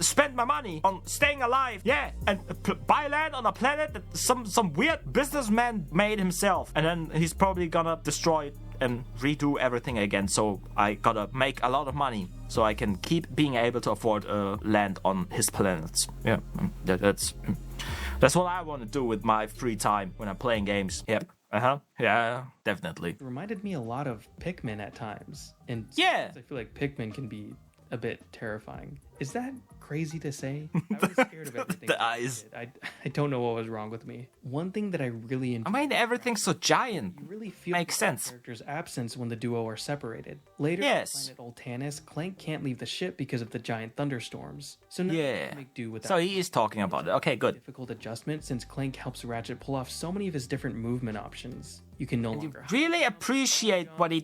spend my money on staying alive. Yeah, and buy land on a planet that some weird businessman made himself. And then he's probably gonna destroy it and redo everything again. So I gotta make a lot of money so I can keep being able to afford land on his planets. Yeah, that's what I want to do with my free time when I'm playing games. Yep. Yeah, definitely. It reminded me a lot of Pikmin at times. And yeah, I feel like Pikmin can be a bit terrifying. Is that crazy to say? I was scared of everything. The eyes. I don't know what was wrong with me. One thing that I really enjoyed. I mean, everything's so giant. You really feel makes sense. The character's absence when the duo are separated. Later, yes. on planet Ultanis, Clank can't leave the ship because of the giant thunderstorms. So now yeah. make do with that. So he is talking about it. Okay, good. Difficult adjustment since Clank helps Ratchet pull off so many of his different movement options. You can no longer really appreciate what he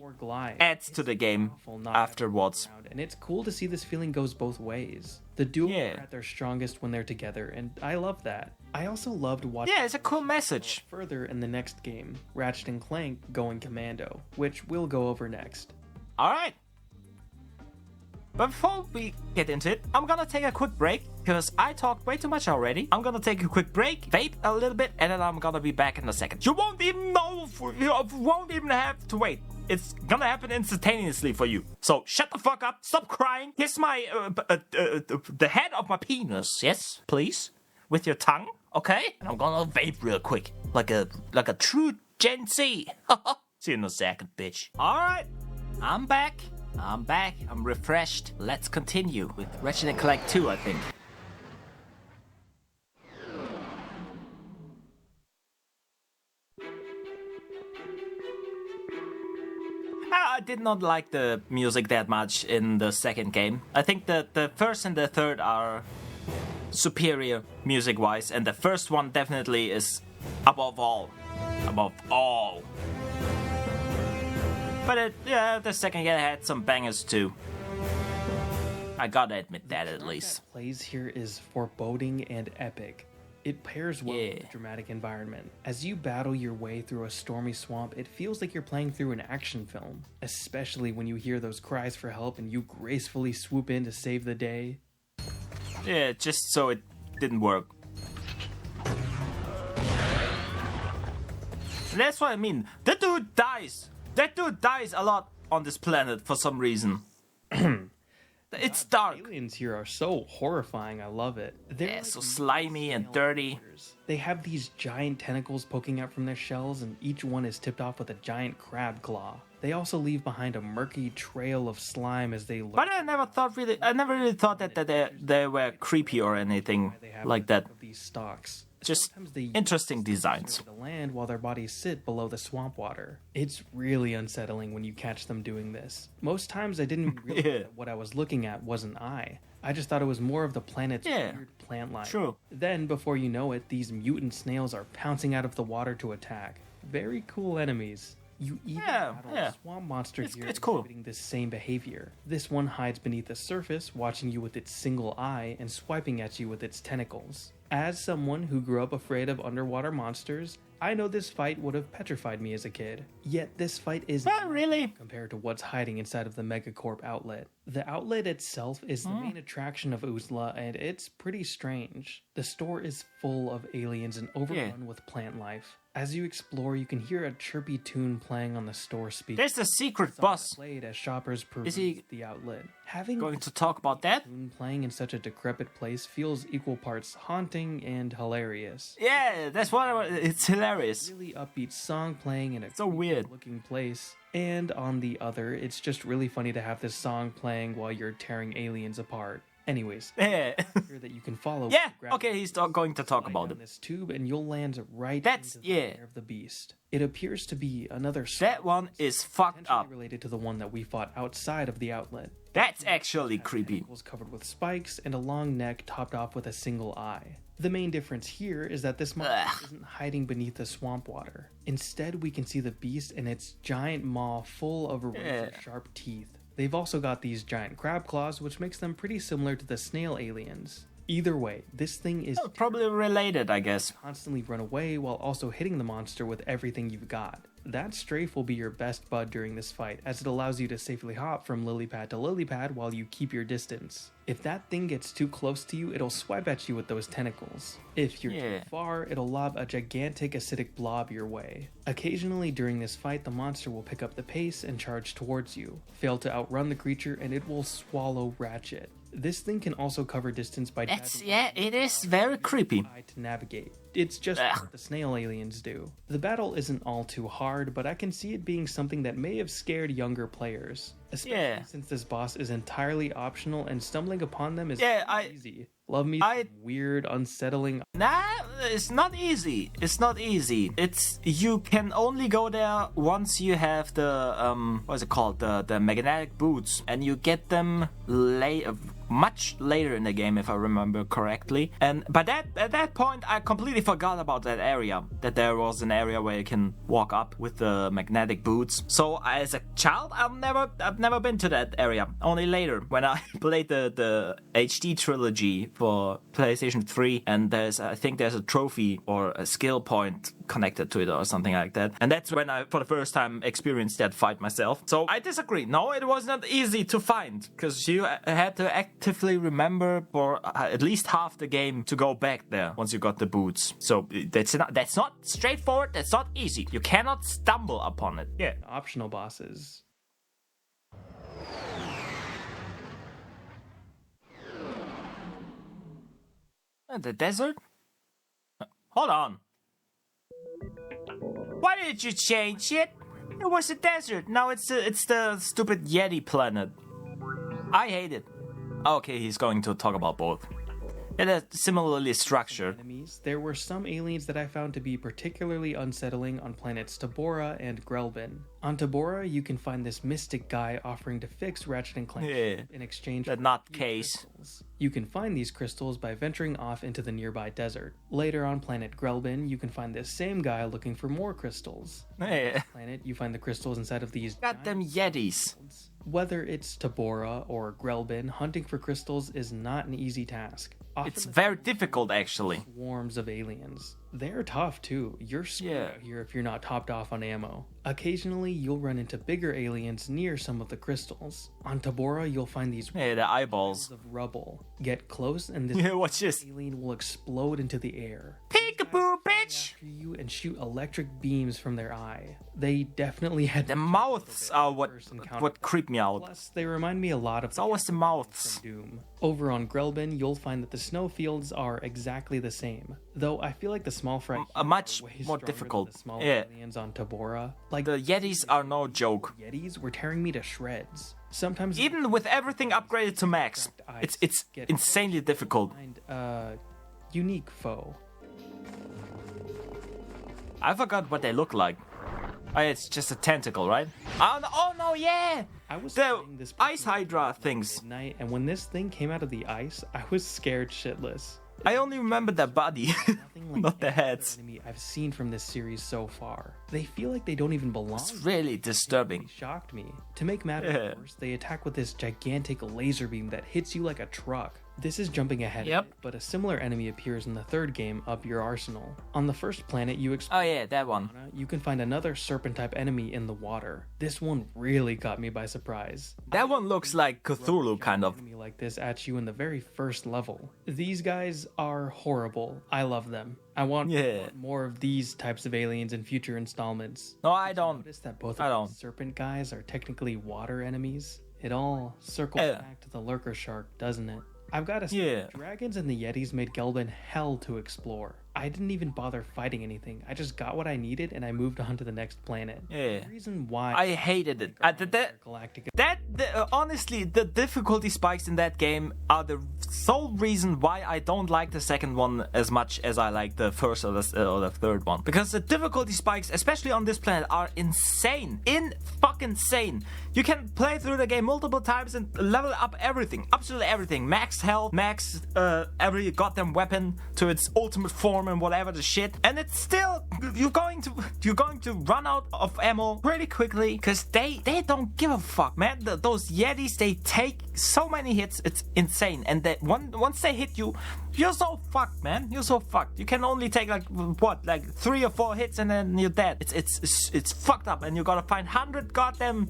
adds to the game afterwards. And it's cool to see this feeling goes both ways. The duo are at their strongest when they're together, and I love that. I also loved watching. Yeah, it's a cool message. Further in the next game, Ratchet and Clank going commando, which we'll go over next. Alright. But before we get into it, I'm gonna take a quick break because I talked way too much already. I'm gonna take a quick break, vape a little bit, and then I'm gonna be back in a second. You won't even know, you won't even have to wait. It's gonna happen instantaneously for you. So shut the fuck up, stop crying. Here's my, the head of my penis. Yes, please. With your tongue, okay? And I'm gonna vape real quick, like a true Gen Z. See you in a second, bitch. Alright, I'm back. I'm refreshed. Let's continue with Ratchet and Clank 2, I think. I did not like the music that much in the second game. I think that the first and the third are superior music-wise, and the first one definitely is above all. Above all. But the second game had some bangers too. I gotta admit that at least. That plays here is foreboding and epic. It pairs well with the dramatic environment. As you battle your way through a stormy swamp, it feels like you're playing through an action film. Especially when you hear those cries for help and you gracefully swoop in to save the day. Yeah, just so it didn't work. That's what I mean. That dude dies. That dude dies a lot on this planet for some reason. It's dark. Aliens here are so horrifying, I love it. They're like so slimy and dirty. They have these giant tentacles poking out from their shells, and each one is tipped off with a giant crab claw. They also leave behind a murky trail of slime as they look. But I never really thought that they were creepy or anything like that. These stalks. Just interesting designs. The land while their bodies sit below the swamp water. It's really unsettling when you catch them doing this. Most times I didn't realize that what I was looking at was an eye. I just thought it was more of the planet's weird plant life. True. Then, before you know it, these mutant snails are pouncing out of the water to attack. Very cool enemies. You even battle a swamp monster here exhibiting this same behavior. This one hides beneath the surface, watching you with its single eye and swiping at you with its tentacles. As someone who grew up afraid of underwater monsters, I know this fight would have petrified me as a kid. Yet this fight is not really compared to what's hiding inside of the Megacorp outlet. The outlet itself is the main attraction of Uzla, and it's pretty strange. The store is full of aliens and overrun with plant life. As you explore, you can hear a chirpy tune playing on the store speaker. There's a secret boss. Played as shoppers peruse the outlet. Having going to talk about that? Tune playing in such a decrepit place feels equal parts haunting and hilarious. Yeah, that's what it's hilarious. Really upbeat song playing in a so weird looking place. And on the other, it's just really funny to have this song playing while you're tearing aliens apart. Anyways, that you can follow. Okay, he's going to talk about it. This tube, and you'll land right into the lair of the beast. It appears to be another. That one is fucked up. Related to the one that we fought outside of the outlet. That's actually creepy. Covered with spikes and a long neck topped off with a single eye. The main difference here is that this monster isn't hiding beneath the swamp water. Instead, we can see the beast and its giant maw full of razor-sharp teeth. They've also got these giant crab claws, which makes them pretty similar to the snail aliens. Either way, this thing is probably related, I guess. Constantly run away while also hitting the monster with everything you've got. That strafe will be your best bud during this fight, as it allows you to safely hop from lily pad to lily pad while you keep your distance. If that thing gets too close to you, it'll swipe at you with those tentacles. If you're too far, it'll lob a gigantic acidic blob your way. Occasionally during this fight, the monster will pick up the pace and charge towards you. Fail to outrun the creature and it will swallow Ratchet. This thing can also cover distance by it is very creepy. to navigate. It's just what the snail aliens do. The battle isn't all too hard, but I can see it being something that may have scared younger players. Especially since this boss is entirely optional and stumbling upon them is easy. Love me some weird, unsettling... Nah, it's not easy. It's not easy. You can only go there once you have the, what is it called? The magnetic boots. And you get them much later in the game, if I remember correctly. And at that point, I completely forgot about that area. That there was an area where you can walk up with the magnetic boots. So as a child, I've never been to that area. Only later, when I played the HD trilogy for PlayStation 3, and I think there's a trophy or a skill point connected to it or something like that. And that's when I, for the first time, experienced that fight myself. So I disagree. No, it was not easy to find, because you had to actively remember for at least half the game to go back there once you got the boots. So that's not straightforward. That's not easy. You cannot stumble upon it. Yeah. Optional bosses. The desert? Hold on. Why did you change it? It was a desert. Now it's the stupid Yeti planet. I hate it. Okay, he's going to talk about both. It is similarly structured. Enemies. There were some aliens that I found to be particularly unsettling on planets Tabora and Grelbin. On Tabora, you can find this mystic guy offering to fix Ratchet and Clank in exchange for crystals. You can find these crystals by venturing off into the nearby desert. Later on planet Grelbin, you can find this same guy looking for more crystals. Planet, you find the crystals inside of these goddamn Yetis. Whether it's Tabora or Grelbin, hunting for crystals is not an easy task. Often it's very difficult, actually. Swarms of aliens. They're tough too. You're screwed out here if you're not topped off on ammo. Occasionally, you'll run into bigger aliens near some of the crystals. On Tabora, you'll find these the eyeballs of rubble. Get close, and this watch this alien will explode into the air. Peekaboo, bitch! After you and shoot electric beams from their eye. They definitely had the mouths are what creep me out. Plus, they remind me a lot of. It's always the mouths. Doom. Over on Grelbin, you'll find that the snowfields are exactly the same. Though I feel like the small fry are much more difficult. The small aliens on Tabora. Like the Yetis are no joke. Yetis were tearing me to shreds. Sometimes even with everything upgraded to max, it's insanely difficult. Unique foe. I forgot what they look like. Oh, it's just a tentacle, right? Oh no, yeah! I was the ice hydra things. Midnight, and when this thing came out of the ice, I was scared shitless. I only remember the body, not the heads. Enemy I've seen from this series so far. They feel like they don't even belong. It's really disturbing. It shocked me. To make matters worse, they attack with this gigantic laser beam that hits you like a truck. This is jumping ahead, but a similar enemy appears in the third game, Up Your Arsenal. On the first planet you explore, that one. You can find another serpent-type enemy in the water. This one really caught me by surprise. That one looks like Cthulhu, kind of. Enemy like this at you in the very first level. These guys are horrible. I love them. I want more of these types of aliens in future installments. No, I don't. Notice that both of the serpent guys are technically water enemies. It all circles back to the lurker shark, doesn't it? I've got to say, dragons and the Yetis made Gelbin hell to explore. I didn't even bother fighting anything. I just got what I needed and I moved on to the next planet. The reason why I hated it. Honestly, the difficulty spikes in that game are the sole reason why I don't like the second one as much as I like the first or the third one. Because the difficulty spikes, especially on this planet, are insane. Insane. You can play through the game multiple times and level up everything. Absolutely everything. Max health, max every goddamn weapon to its ultimate form and whatever the shit. And it's still, you're going to run out of ammo pretty quickly because they don't give a fuck, man. Those Yetis, they take so many hits, it's insane. And that once they hit you, you're so fucked, man. You're so fucked. You can only take like 3 or 4 hits and then you're dead. It's fucked up, and you gotta find 100 goddamn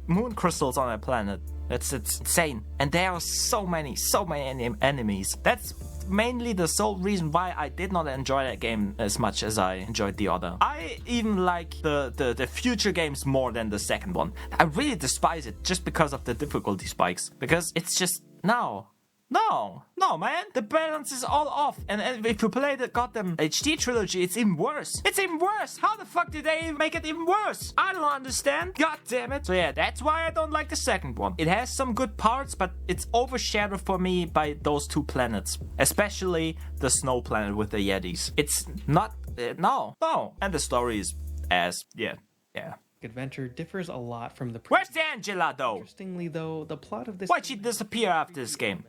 moon crystals on that planet. It's insane. And there are so many enemies. That's mainly the sole reason why I did not enjoy that game as much as I enjoyed the other. I even like the future games more than the second one. I really despise it just because of the difficulty spikes. Because it's just, no, man. The balance is all off. And if you play the goddamn HD trilogy, it's even worse. It's even worse. How the fuck did they make it even worse? I don't understand. God damn it. So yeah, that's why I don't like the second one. It has some good parts, but it's overshadowed for me by those 2 planets. Especially the snow planet with the Yetis. It's not... no. And the story is ass. Yeah. Adventure differs a lot from the Where's Angela, though? Interestingly, though, the plot of this... Why'd she disappear after this game?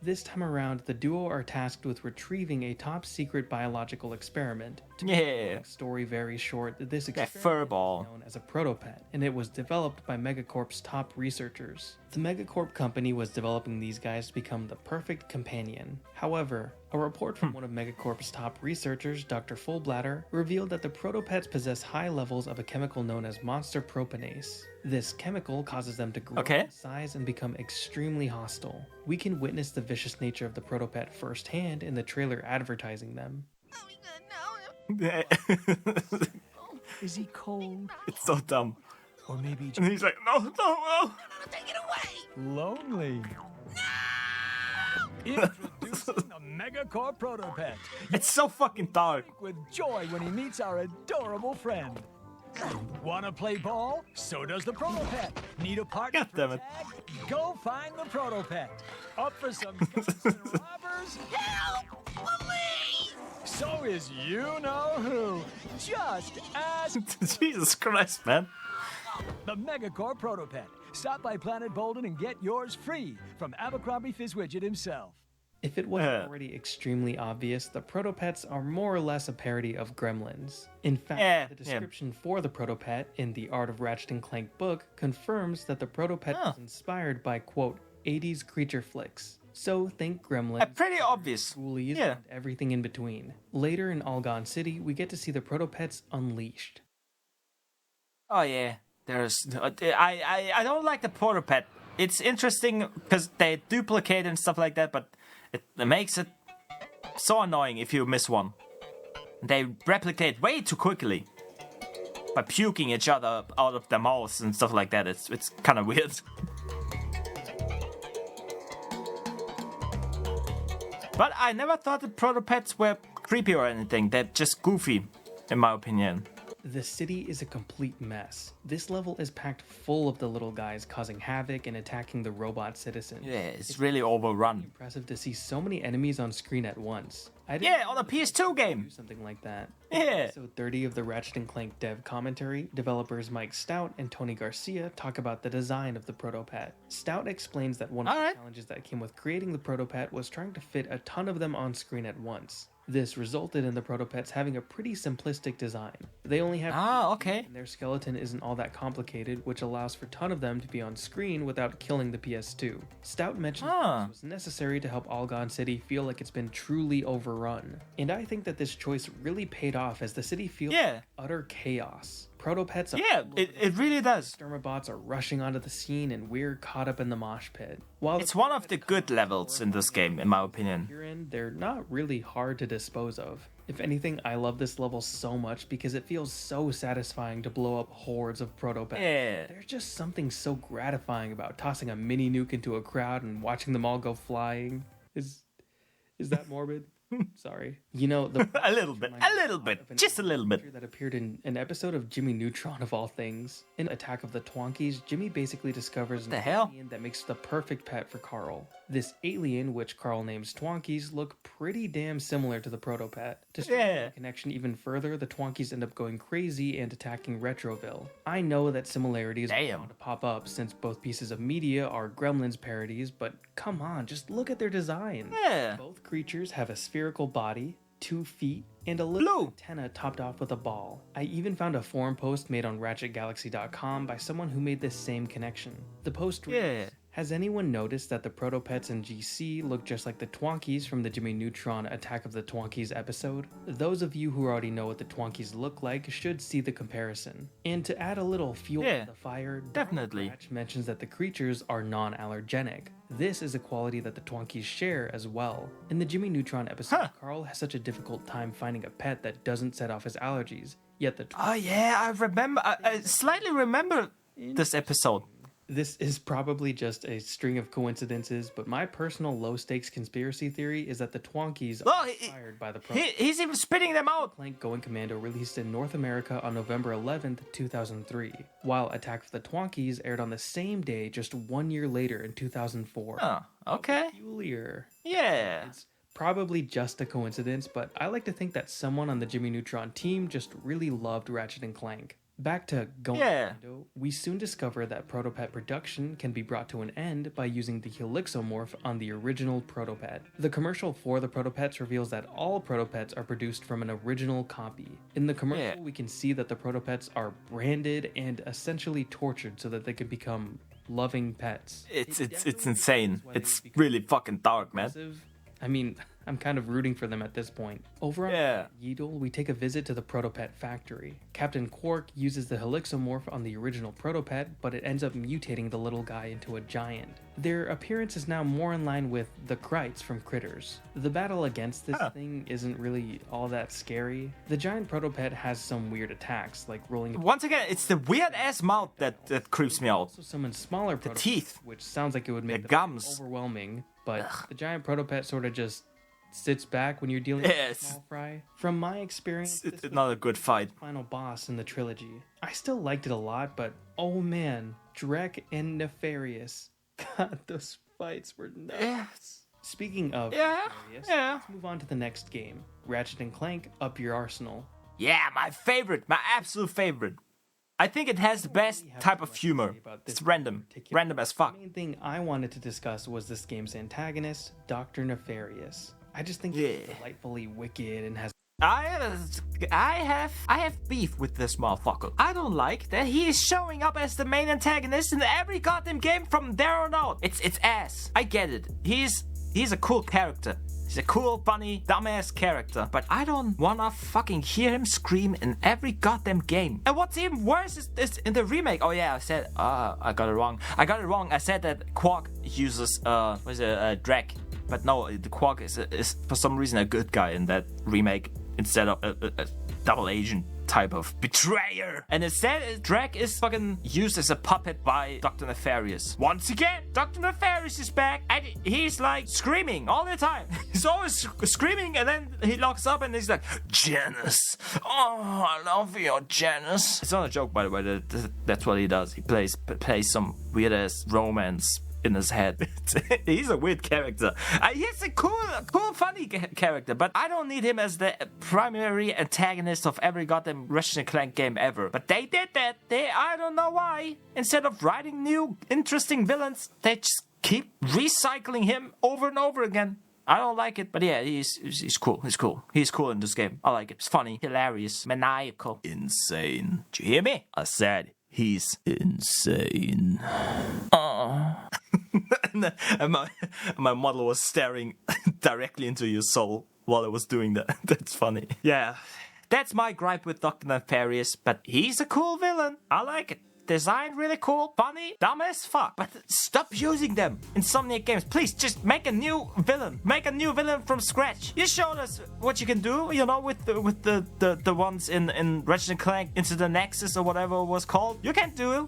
This time around, the duo are tasked with retrieving a top-secret biological experiment. To Yeah. make the story very short, this That experiment furball. is known as a protopet, and it was developed by Megacorp's top researchers. The Megacorp company was developing these guys to become the perfect companion. However, a report from one of Megacorp's top researchers, Dr. Fullbladder, revealed that the protopets possess high levels of a chemical known as monster propanase. This chemical causes them to grow in size and become extremely hostile. We can witness the vicious nature of the protopet firsthand in the trailer advertising them. Is he cold? It's so dumb. Or maybe And he's like, no. lonely? Introducing the Megacorp Protopet. It's so fucking dark. With joy when he meets our adorable friend. Wanna play ball? So does the Protopet. Need a partner? God damn it. Tag? Go find the Protopet. Up for some guns and robbers? Help! Police! So is you-know-who. Just ask Jesus Christ, man. the Megacorp Protopet. Stop by Planet Bolden and get yours free from Abercrombie Fizzwidget himself. If it wasn't already extremely obvious, the protopets are more or less a parody of gremlins. In fact, the description for the protopet in the Art of Ratchet and Clank book confirms that the protopet was inspired by, quote, 80s creature flicks. So think gremlins, Pretty obvious. ghoulies, and everything in between. Later in Algon City, we get to see the protopets unleashed. Oh yeah, there's. I don't like the protopet. It's interesting because they duplicate and stuff like that, but it makes it so annoying if you miss one. They replicate way too quickly by puking each other out of their mouths and stuff like that. It's kind of weird. But I never thought the protopets were creepy or anything. They're just goofy, in my opinion. The city is a complete mess. This level is packed full of the little guys causing havoc and attacking the robot citizens. Yeah, it's really overrun. Impressive to see so many enemies on screen at once. Yeah, on a PS2 game. Do something like that. Yeah. Episode 30 of the Ratchet and Clank dev commentary, developers Mike Stout and Tony Garcia talk about the design of the protopet. Stout explains that one of the challenges that came with creating the protopet was trying to fit a ton of them on screen at once. This resulted in the protopets having a pretty simplistic design. They only have and their skeleton isn't all that complicated, which allows for a ton of them to be on screen without killing the PS2. Stout mentioned this was necessary to help Algon City feel like it's been truly overrun. And I think that this choice really paid off as the city feels like utter chaos. Protopets are it really does. Sturmobots are rushing onto the scene and we're caught up in the mosh pit. While It's one of the good levels in this game, in my opinion. They're not really hard to dispose of. If anything, I love this level so much because it feels so satisfying to blow up hordes of protopets. Yeah. There's just something so gratifying about tossing a mini nuke into a crowd and watching them all go flying. Is that morbid? Sorry. You know, a little bit, just a little bit. That appeared in an episode of Jimmy Neutron of all things. In Attack of the Twonkies, Jimmy basically discovers an alien that makes the perfect pet for Carl. This alien, which Carl names Twonkies, look pretty damn similar to the protopet. To strengthen the connection even further, the Twonkies end up going crazy and attacking Retroville. I know that similarities are bound to pop up since both pieces of media are Gremlins parodies, but come on, just look at their design. Yeah. Both creatures have a spherical body, 2 feet, and a little antenna topped off with a ball. I even found a forum post made on ratchetgalaxy.com by someone who made this same connection. The post reads, has anyone noticed that the Protopets in GC look just like the Twonkies from the Jimmy Neutron Attack of the Twonkies episode? Those of you who already know what the Twonkies look like should see the comparison. And to add a little fuel to the fire, definitely. Ratch mentions that the creatures are non-allergenic. This is a quality that the Twonkies share as well. In the Jimmy Neutron episode, Carl has such a difficult time finding a pet that doesn't set off his allergies, yet the Oh yeah, I remember, I slightly remember this episode. This is probably just a string of coincidences, but my personal low-stakes conspiracy theory is that the Twonkies are inspired by the He's even spitting them out! Clank Going Commando released in North America on November 11th, 2003, while Attack of the Twonkies aired on the same day just 1 year later in 2004. Oh, okay. Peculiar. Yeah. It's probably just a coincidence, but I like to think that someone on the Jimmy Neutron team just really loved Ratchet and Clank. Back to Going Commando, we soon discover that Protopet production can be brought to an end by using the helixomorph on the original Protopet. The commercial for the Protopets reveals that all Protopets are produced from an original copy. In the commercial, we can see that the Protopets are branded and essentially tortured so that they can become loving pets. It's insane. It's really fucking dark, man. I mean, I'm kind of rooting for them at this point. Over on Yeedle, we take a visit to the Protopet factory. Captain Quark uses the helixomorph on the original Protopet, but it ends up mutating the little guy into a giant. Their appearance is now more in line with the Krites from Critters. The battle against this thing isn't really all that scary. The giant Protopet has some weird attacks, like rolling... Once again, it's the weird-ass mouth that creeps me out. Also summon smaller Protopets, teeth, which sounds like it would make the them gums overwhelming, but the giant Protopet sort of just sits back when you're dealing with a small fry. From my experience, it's not a good fight. Final boss in the trilogy. I still liked it a lot, but oh man, Drek and Nefarious. God, those fights were nuts. Speaking of Nefarious, let's move on to the next game. Ratchet and Clank, Up Your Arsenal. Yeah, my favorite, my absolute favorite. I think it has the best type of humor. It's random as fuck. The main thing I wanted to discuss was this game's antagonist, Dr. Nefarious. I just think he's delightfully wicked and has... I have beef with this motherfucker. I don't like that he is showing up as the main antagonist in every goddamn game from there on out. It's ass. I get it. He's a cool character. He's a cool, funny, dumbass character. But I don't wanna fucking hear him scream in every goddamn game. And what's even worse is in the remake. Oh yeah, I said, I got it wrong. I said that Quark uses, Drek. But no, the Quark is for some reason a good guy in that remake instead of a double agent type of betrayer. And instead, Drek is fucking used as a puppet by Dr. Nefarious. Once again, Dr. Nefarious is back and he's like screaming all the time. He's always screaming and then he locks up and he's like, Janice. Oh, I love you, Janice. It's not a joke, by the way. That's what he does. He plays some weird ass romance in his head. He's a weird character. He's a cool, funny character, but I don't need him as the primary antagonist of every goddamn Ratchet and Clank game ever. But they did that. I don't know why. Instead of writing new, interesting villains, they just keep recycling him over and over again. I don't like it, but yeah, he's cool. He's cool in this game. I like it. It's funny, hilarious, maniacal, insane. Did you hear me? I said he's insane. and my model was staring directly into your soul while I was doing that. That's funny. Yeah, that's my gripe with Dr. Nefarious, but he's a cool villain. I like it. Design really cool, funny, dumb as fuck. But stop using them in Insomniac games. Please, just make a new villain. Make a new villain from scratch. You showed us what you can do, you know, with the ones in Ratchet and Clank Into the Nexus or whatever it was called. You can do it.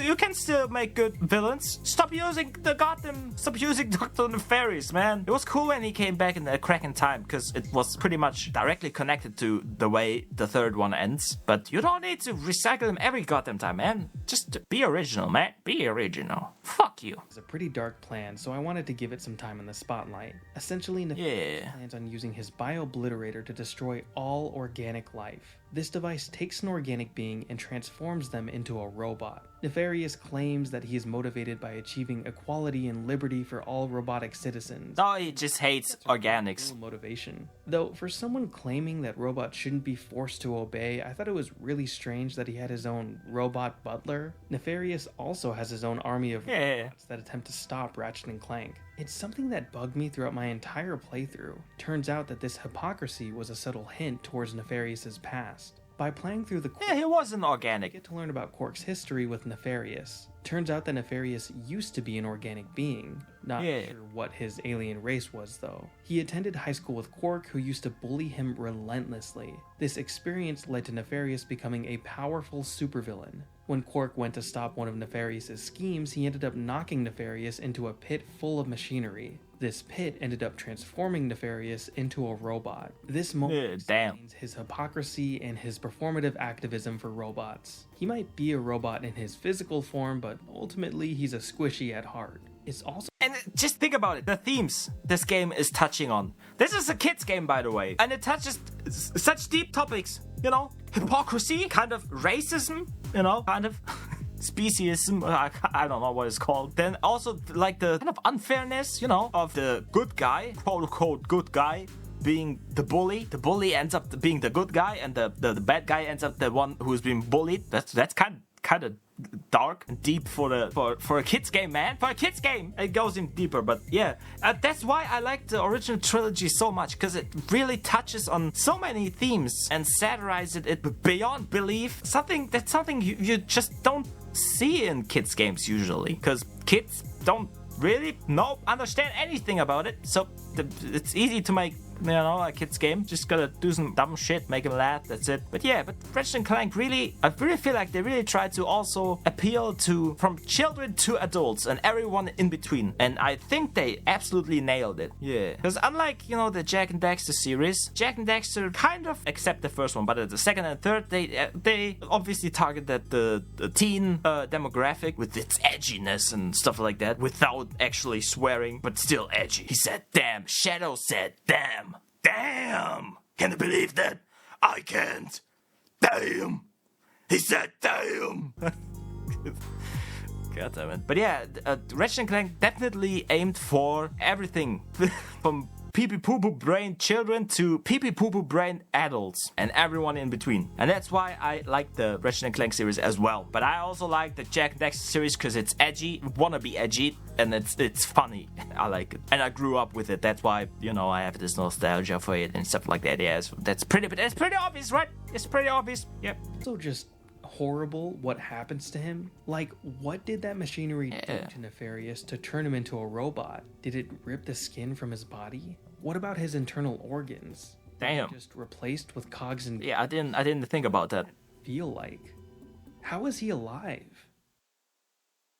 You can still make good villains. Stop using Dr. Nefarious, man. It was cool when he came back in the Kraken time because it was pretty much directly connected to the way the third one ends. But you don't need to recycle him every goddamn time, man. Just be original, man. Be original. Fuck you. It's a pretty dark plan, so I wanted to give it some time in the spotlight. Essentially, Nefarious plans on using his bio-obliterator to destroy all organic life. This device takes an organic being and transforms them into a robot. Nefarious claims that he is motivated by achieving equality and liberty for all robotic citizens. Oh, he just hates organics. Real motivation. Though, for someone claiming that robots shouldn't be forced to obey, I thought it was really strange that he had his own robot butler. Nefarious also has his own army of robots that attempt to stop Ratchet and Clank. It's something that bugged me throughout my entire playthrough. Turns out that this hypocrisy was a subtle hint towards Nefarious's past. By playing through the Yeah, he wasn't organic. get to learn about Quark's history with Nefarious. Turns out that Nefarious used to be an organic being. Not sure what his alien race was, though. He attended high school with Quark, who used to bully him relentlessly. This experience led to Nefarious becoming a powerful supervillain. When Quark went to stop one of Nefarious's schemes, he ended up knocking Nefarious into a pit full of machinery. This pit ended up transforming Nefarious into a robot. This moment explains his hypocrisy and his performative activism for robots. He might be a robot in his physical form, but ultimately he's a squishy at heart. It's also And just think about it, the themes this game is touching on. This is a kid's game, by the way, and it touches such deep topics, you know, hypocrisy, kind of racism, you know, kind of speciesism, I don't know what it's called. Then also like the kind of unfairness, you know, of the good guy, quote unquote good guy, being the bully. The bully ends up being the good guy, and the bad guy ends up the one who's being bullied. That's kind of dark and deep for a kids game, man. For a kids game, it goes in deeper. But yeah, that's why I like the original trilogy so much, because it really touches on so many themes and satirizes it beyond belief. Something you just don't see in kids games usually, because kids don't really understand anything about it. So it's easy to make, you know, a kid's game. Just gotta do some dumb shit, make them laugh, that's it. But yeah, Ratchet and Clank I really feel like they really tried to also appeal to from children to adults and everyone in between. And I think they absolutely nailed it. Yeah. Because unlike, you know, the Jak and Daxter series, Jak and Daxter kind of, except the first one, but the second and third, they obviously targeted the teen demographic with its edginess and stuff like that, without actually swearing, but still edgy. He said, damn. Shadow said, damn. Damn! Can you believe that? I can't. Damn! He said, damn! God damn it. But yeah, Ratchet and Clank definitely aimed for everything. From pee-pee-poo-poo brain children to pee-pee-poo-poo brain adults and everyone in between. And that's why I like the Ratchet and Clank series as well. But I also like the Jak and Daxter series because it's edgy, wanna be edgy, and it's funny. I like it. And I grew up with it. That's why, you know, I have this nostalgia for it and stuff like that. Yeah, that's pretty obvious, right? It's pretty obvious. Yep. so just horrible what happens to him. Like, what did that machinery do to Nefarious to turn him into a robot? Did it rip the skin from his body? What about his internal organs? Damn. Just replaced with cogs and Yeah, I didn't think about that. feel like? How is he alive?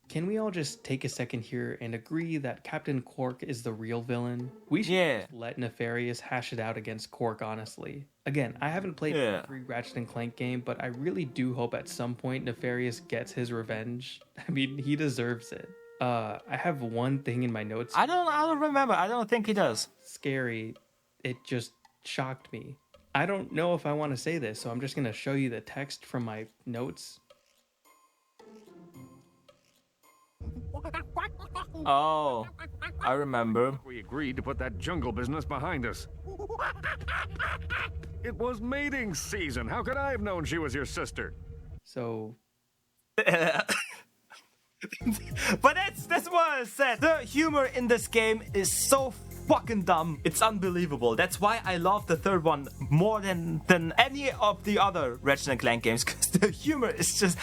Can we all just take a second here and agree that Captain Quark is the real villain? We should just let Nefarious hash it out against Quark, honestly. Again, I haven't played every Ratchet and Clank game, but I really do hope at some point Nefarious gets his revenge. I mean, he deserves it. I have one thing in my notes. I don't remember. I don't think he does. Scary. It just shocked me. I don't know if I want to say this, so I'm just going to show you the text from my notes. Oh, I remember. We agreed to put that jungle business behind us. It was mating season. How could I have known she was your sister? So But that's what I said. The humor in this game is so fucking dumb. It's unbelievable. That's why I love the third one more than any of the other Ratchet and Clank games, because the humor is just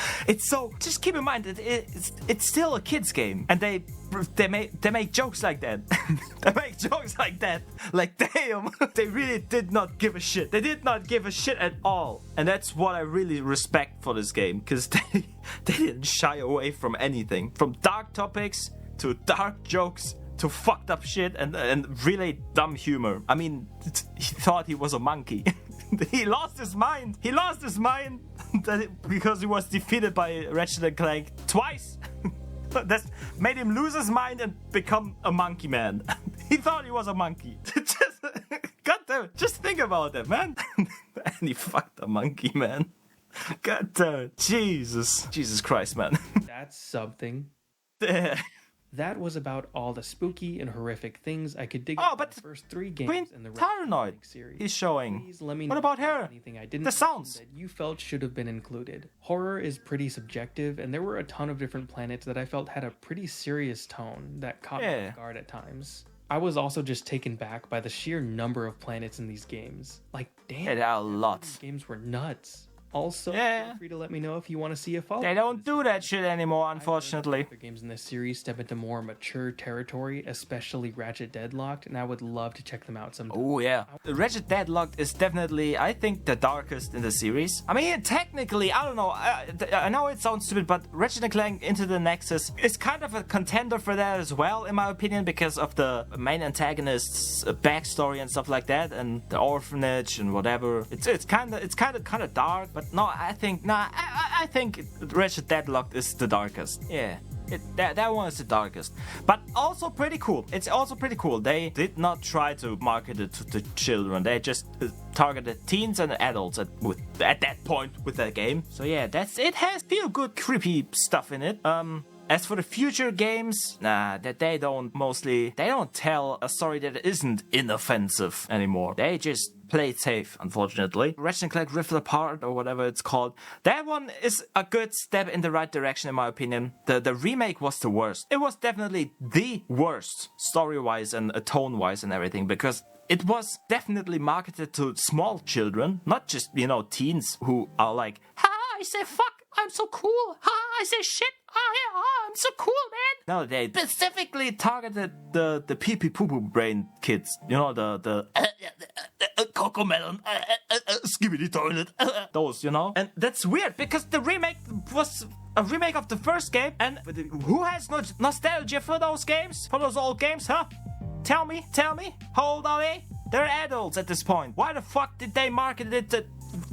keep in mind that it's still a kids game, and they make jokes like that. They make jokes like that. Like, damn, they really did not give a shit. They did not give a shit at all. And that's what I really respect for this game, because they didn't shy away from anything. From dark topics to dark jokes to fucked up shit and really dumb humor. I mean, he thought he was a monkey. He lost his mind. He lost his mind because he was defeated by Ratchet and Clank twice. That made him lose his mind and become a monkey man. He thought he was a monkey. God damn it. Just think about that, man. And he fucked a monkey, man. God damn it. Jesus Christ, man. That's something. Yeah. That was about all the spooky and horrific things I could dig Oh, up but in the first 3 games Queen in the Ratchet and Paranoid Clank series. he's showing. Please let me What know about if there's her? anything I didn't The mention sounds. that you felt should have been included. Horror is pretty subjective, and there were a ton of different planets that I felt had a pretty serious tone that caught me off guard at times. I was also just taken back by the sheer number of planets in these games. Like, damn, Yeah, there are lots. these games were nuts. Also, Yeah. feel free to let me know if you want to see a follow-up. They don't do that shit anymore, unfortunately. Other games in this series step into more mature territory, especially Ratchet Deadlocked, and I would love to check them out sometime. Oh yeah. Ratchet Deadlocked is definitely, I think, the darkest in the series. I mean, technically, I don't know, I know it sounds stupid, but Ratchet and Clank Into the Nexus is kind of a contender for that as well, in my opinion, because of the main antagonist's backstory and stuff like that, and the orphanage and whatever. It's kind of dark, but no, I think Ratchet Deadlocked is the darkest. Yeah. That one is the darkest, but also pretty cool. It's also pretty cool. They did not try to market it to the children. They just targeted teens and adults at that point with that game. So yeah, it has feel good, creepy stuff in it. As for the future games, that they don't tell a story that isn't inoffensive anymore. They just play it safe, unfortunately. Ratchet and Clank Rift Apart, or whatever it's called, that one is a good step in the right direction, in my opinion. The remake was the worst. It was definitely the worst, story-wise and tone-wise and everything, because it was definitely marketed to small children, not just, teens who are like, ha, I say fuck, I'm so cool, ha, I say shit, I'm so cool, man. No, they specifically targeted the pee-pee-poo-poo brain kids. The cocoa melon, skibidi toilet, those, And that's weird, because the remake was a remake of the first game, and who has nostalgia for those games? For those old games, huh? Tell me, how old are they? They're adults at this point. Why the fuck did they market it to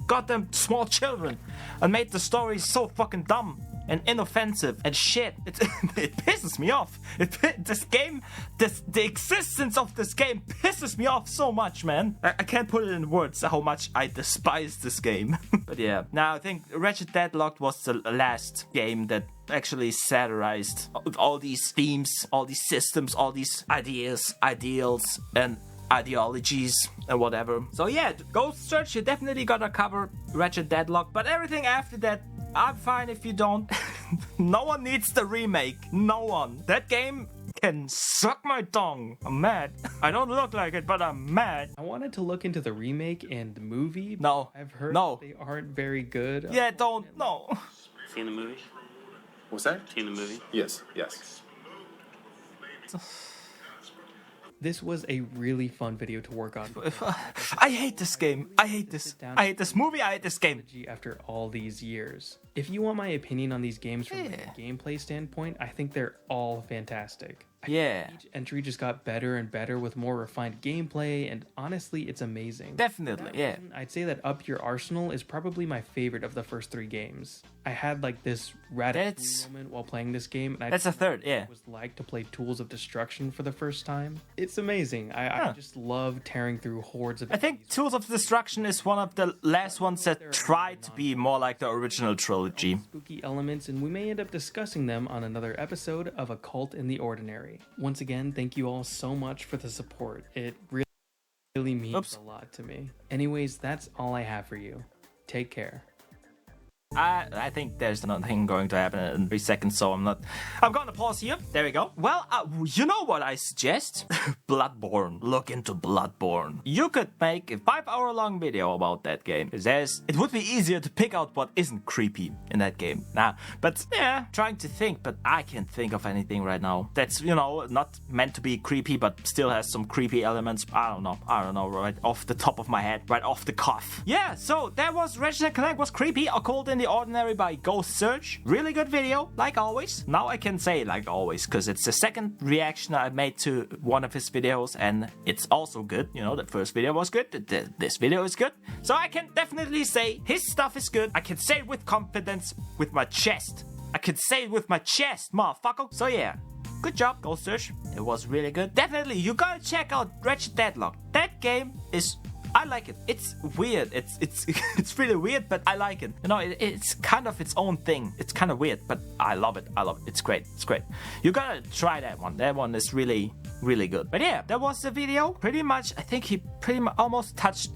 goddamn small children and made the story so fucking dumb and inoffensive and shit? It pisses me off. The existence of this game pisses me off so much, man. I can't put it in words how much I despise this game. But yeah, now I think Ratchet Deadlocked was the last game that actually satirized all these themes, all these systems, all these ideas, ideals, and ideologies and whatever. So yeah, go search. You definitely gotta cover Ratchet Deadlocked, but everything after that, I'm fine if you don't. No one needs the remake. No one. That game can suck my tongue. I'm mad. I don't look like it, but I'm mad. I wanted to look into the remake and the movie. No. I've heard No. they aren't very good. Yeah, don't. No. Seen the movie? What's that? Seen the movie? Yes. This was a really fun video to work on. I hate this game. I hate this. I hate this movie. I hate this game. After all these years. If you want my opinion on these games from a gameplay standpoint, I think they're all fantastic. Yeah. Each entry just got better and better with more refined gameplay, and honestly, it's amazing. Definitely, yeah. I'd say that Up Your Arsenal is probably my favorite of the first 3 games. I had like this radical moment while playing this game, and that's a third, yeah. It was like to play Tools of Destruction for the first time. It's amazing. I just love tearing through hordes of. I think Tools of Destruction is one of the last ones that tried to be more like the original trilogy. Spooky elements, and we may end up discussing them on another episode of Occult in the Ordinary. Once again, thank you all so much for the support. It really means a lot to me. Anyways, that's all I have for you. Take care. I think there's nothing going to happen in 3 seconds, so I'm gonna pause here. There we go. Well, you know what I suggest? Bloodborne. Look into Bloodborne. You could make a 5-hour-long video about that game. It would be easier to pick out what isn't creepy in that game. But yeah, trying to think, but I can't think of anything right now. That's, not meant to be creepy, but still has some creepy elements. I don't know, right off the top of my head, right off the cuff. Yeah, so that was Ratchet and Clank was creepy. Occult in the Ordinary by Ghost Search. Really good video, like always. Now I can say like always, because it's the second reaction I made to one of his videos, and it's also good. The first video was good, this video is good. So I can definitely say his stuff is good. I can say it with confidence, with my chest. I can say it with my chest, motherfucker. So yeah, good job, Ghost Search. It was really good. Definitely, you gotta check out Ratchet Deadlocked. That game is I like it. It's weird. It's it's really weird, but I like it. You know, it's kind of its own thing. It's kind of weird, but I love it. I love it. It's great. It's great. You gotta try that one. That one is really good. But yeah, that was the video. Pretty much, I think he pretty much almost touched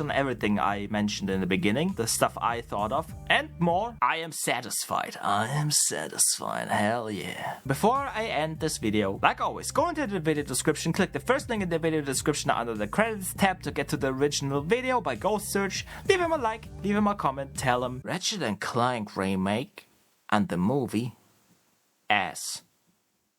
on everything I mentioned in the beginning, the stuff I thought of, and more. I am satisfied. I am satisfied. Hell yeah. Before I end this video, like always, go into the video description, click the first link in the video description under the credits tab to get to the original video by Ghost Search. Leave him a like, leave him a comment, tell him Ratchet and Clank remake and the movie ass.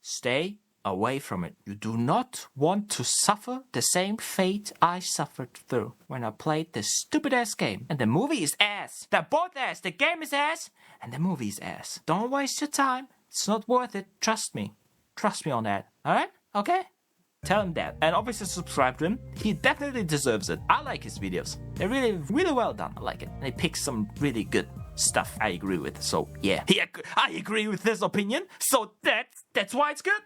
Stay away from it. You do not want to suffer the same fate I suffered through when I played this stupid ass game. And the movie is ass. They're both ass. The game is ass and the movie is ass. Don't waste your time. It's not worth it. Trust me. Trust me on that. Alright? Okay? Tell him that. And obviously subscribe to him. He definitely deserves it. I like his videos. They're really well done. I like it. And he picks some really good stuff I agree with. So yeah. I agree with this opinion. So that's why it's good.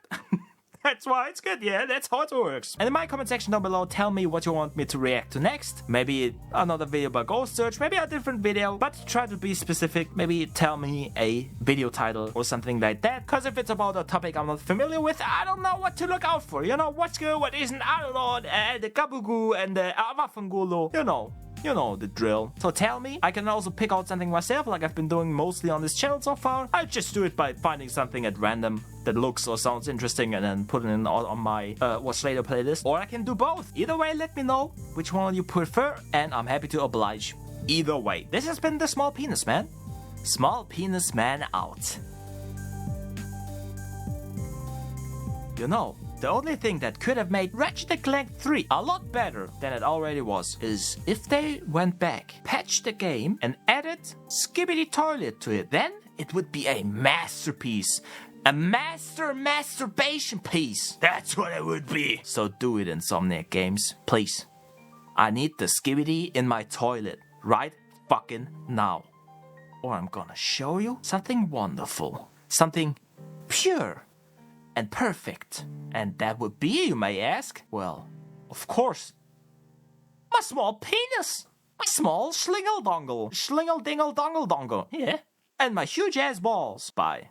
That's why it's good, yeah, that's how it works. And in my comment section down below, tell me what you want me to react to next. Maybe another video by Ghost Search, maybe a different video, but try to be specific. Maybe tell me a video title or something like that. Because if it's about a topic I'm not familiar with, I don't know what to look out for. You know, what's good, what isn't, I don't know, the Gabugu and the Awafangulu, you know the drill. So tell me. I can also pick out something myself, like I've been doing mostly on this channel so far. I just do it by finding something at random that looks or sounds interesting and then put it in on my Watch Later playlist. Or I can do both. Either way, let me know which one you prefer, and I'm happy to oblige. Either way. This has been the Small Penis Man. Small Penis Man out. You know, the only thing that could have made Ratchet and Clank 3 a lot better than it already was is if they went back, patched the game, and added Skibidi Toilet to it. Then it would be a masterpiece. A masturbation piece. That's what it would be. So do it, Insomniac Games. Please. I need the Skibidi in my toilet right fucking now. Or I'm gonna show you something wonderful. Something pure and perfect. And that would be, you may ask? Well, of course, my small penis. My small schlingle-dongle. Schlingle-dingle-dongle-dongle. Yeah. And my huge ass balls. Bye.